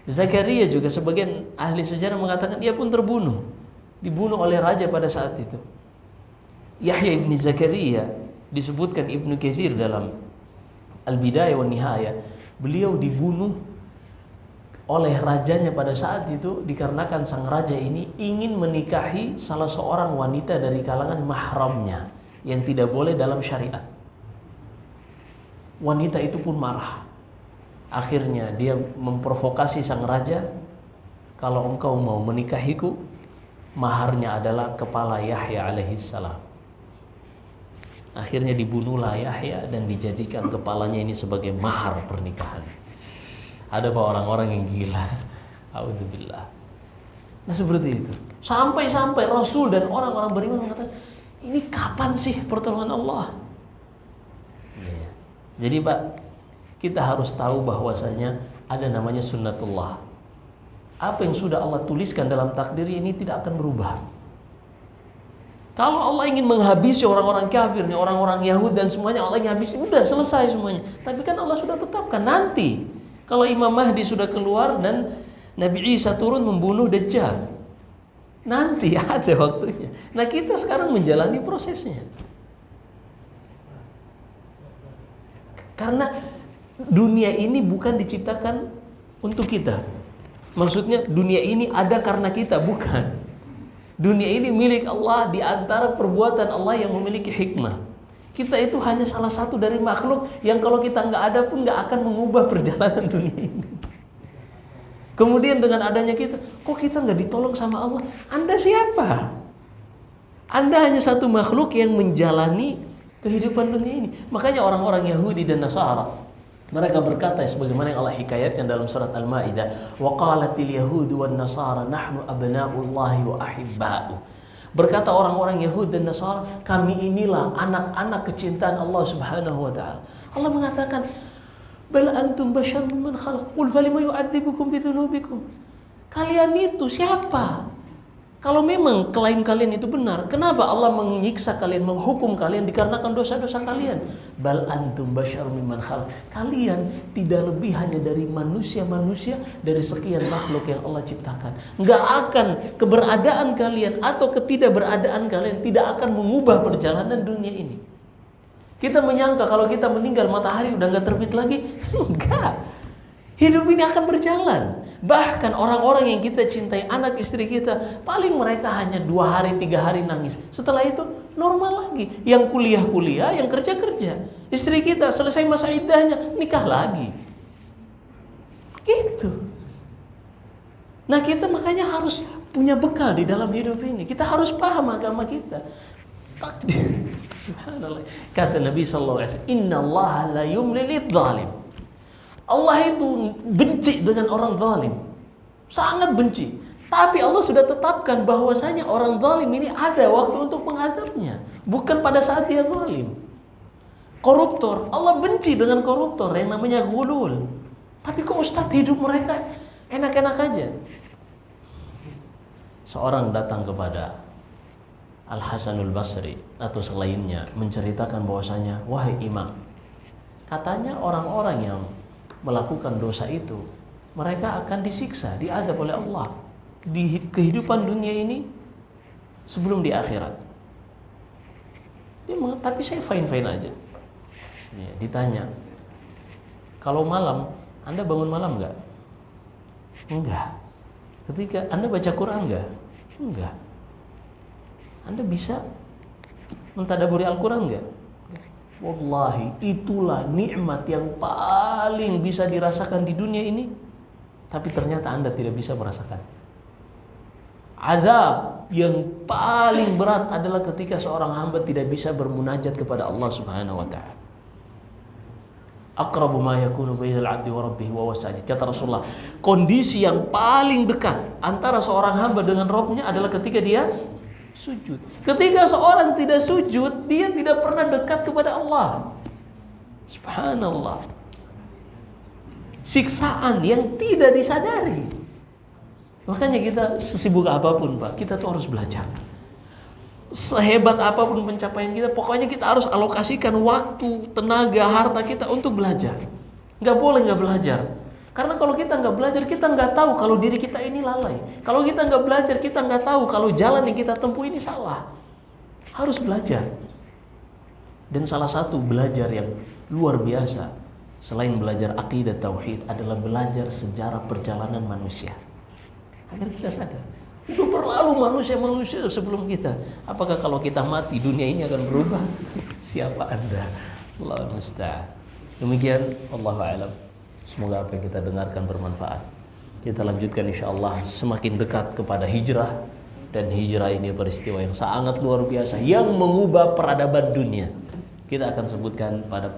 Speaker 1: Zakaria juga sebagian ahli sejarah mengatakan dia pun terbunuh, dibunuh oleh raja pada saat itu. Yahya ibni Zakaria disebutkan Ibnu Katsir dalam Al-Bidayah wan Nihayah, beliau dibunuh oleh rajanya pada saat itu dikarenakan sang raja ini ingin menikahi salah seorang wanita dari kalangan mahramnya yang tidak boleh dalam syariat. Wanita itu pun marah. Akhirnya dia memprovokasi sang raja, kalau engkau mau menikahiku, maharnya adalah kepala Yahya alaihissalam. Akhirnya dibunuhlah Yahya dan dijadikan kepalanya ini sebagai mahar pernikahan. Ada apa orang-orang yang gila? Auzubillah. Nah seperti itu. Sampai-sampai Rasul dan orang-orang beriman mengatakan, ini kapan sih pertolongan Allah? Ya. Jadi Pak, kita harus tahu bahwasanya ada namanya sunnatullah. Apa yang sudah Allah tuliskan dalam takdir ini tidak akan berubah. Kalau Allah ingin menghabisi orang-orang kafir, orang-orang Yahudi dan semuanya, Allah ingin habisi, udah selesai semuanya. Tapi kan Allah sudah tetapkan nanti kalau Imam Mahdi sudah keluar dan Nabi Isa turun membunuh Dajjal, nanti ada waktunya. Nah kita sekarang menjalani prosesnya. Karena dunia ini bukan diciptakan untuk kita. Maksudnya dunia ini ada karena kita, bukan. Dunia ini milik Allah di antara perbuatan Allah yang memiliki hikmah. Kita itu hanya salah satu dari makhluk yang kalau kita nggak ada pun nggak akan mengubah perjalanan dunia ini. Kemudian dengan adanya kita, kok kita nggak ditolong sama Allah? Anda siapa? Anda hanya satu makhluk yang menjalani kehidupan dunia ini. Makanya orang-orang Yahudi dan Nasara, mereka berkata sebagaimana yang Allah hikayatkan dalam surat Al-Maidah, wa qalatil yahudu wan nasara nahnu abna'ullahi wa ahibba'u. Berkata orang-orang Yahudi dan Nasara, kami inilah anak-anak kecintaan Allah Subhanahu wa taala. Allah mengatakan, bal antum basyarun mimman khalaq, qul falima yu'adzibukum bidzunubikum. Kalian itu siapa? Kalau memang klaim kalian itu benar, kenapa Allah menyiksa kalian, menghukum kalian dikarenakan dosa-dosa kalian? Bal antum basyarun mimman khalaq. Kalian tidak lebih hanya dari manusia-manusia dari sekian makhluk yang Allah ciptakan. Enggak akan keberadaan kalian atau ketidakberadaan kalian tidak akan mengubah perjalanan dunia ini. Kita menyangka kalau kita meninggal matahari udah enggak terbit lagi. Enggak. Hidup ini akan berjalan. Bahkan orang-orang yang kita cintai, anak istri kita, paling mereka hanya 2 hari, 3 hari nangis. Setelah itu normal lagi. Yang kuliah-kuliah, yang kerja-kerja. Istri kita selesai masa iddahnya, nikah lagi. Gitu. Nah kita makanya harus punya bekal di dalam hidup ini. Kita harus paham agama kita. Takdir. Subhanallah. Kata Nabi SAW, innallaha la yumli lidzalim. Allah itu benci dengan orang zalim, sangat benci. Tapi Allah sudah tetapkan bahwasanya orang zalim ini ada waktu untuk mengadabnya, bukan pada saat dia zalim. Koruptor, Allah benci dengan koruptor yang namanya ghulul. Tapi kok Ustaz hidup mereka enak-enak aja? Seorang datang kepada Al-Hasanul Basri atau selainnya menceritakan bahwasanya, wahai imam, katanya orang-orang yang melakukan dosa itu mereka akan disiksa, diadab oleh Allah di kehidupan dunia ini sebelum di akhirat. Dia mengatakan, tapi saya fine-fine aja. Ya, ditanya, kalau malam Anda bangun malam enggak? Enggak. Ketika Anda baca Quran enggak? Enggak. Anda bisa mentadaburi Al-Quran enggak? Wallahi itulah nikmat yang paling bisa dirasakan di dunia ini. Tapi ternyata Anda tidak bisa merasakan. Azab yang paling berat adalah ketika seorang hamba tidak bisa bermunajat kepada Allah Subhanahu wa ta'ala. Aqrabu ma yakunu bainal 'abdi wa rabbih wa huwa sajid. Kata Rasulullah, kondisi yang paling dekat antara seorang hamba dengan Rabbnya adalah ketika dia sujud. Ketika seorang tidak sujud, dia tidak pernah dekat kepada Allah. Subhanallah. Siksaan yang tidak disadari. Makanya kita sesibuk apapun, Pak, kita tuh harus belajar. Sehebat apapun pencapaian kita, pokoknya kita harus alokasikan waktu, tenaga, harta kita untuk belajar. Nggak boleh nggak belajar. Karena kalau kita nggak belajar, kita nggak tahu kalau diri kita ini lalai. Kalau kita nggak belajar, kita nggak tahu kalau jalan yang kita tempuh ini salah. Harus belajar. Dan salah satu belajar yang luar biasa, selain belajar akidah tauhid, adalah belajar sejarah perjalanan manusia. Agar kita sadar, udah berlalu manusia-manusia sebelum kita. Apakah kalau kita mati dunia ini akan berubah? Siapa Anda? Allah musta'an. Demikian, Allahu a'lam. Semoga apa yang kita dengarkan bermanfaat. Kita lanjutkan insyaallah semakin dekat kepada hijrah. Dan hijrah ini peristiwa yang sangat luar biasa yang mengubah peradaban dunia. Kita akan sebutkan pada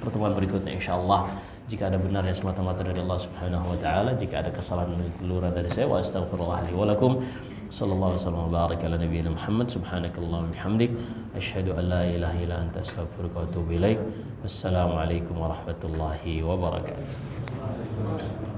Speaker 1: pertemuan berikutnya insyaallah. Jika ada benarnya semata-mata dari Allah Subhanahu wa taala, jika ada kesalahan dan kelurahan dari saya, wa astaghfirullah li wa lakum. Sallallahu alaihi wasallam baraka ala nabiyyina Muhammad. Subhanakallahumma wa bihamdik, asyhadu an la ilaha illa anta, astaghfiruka wa atubu ilaik. Wassalamu alaikum warahmatullahi wabarakatuh.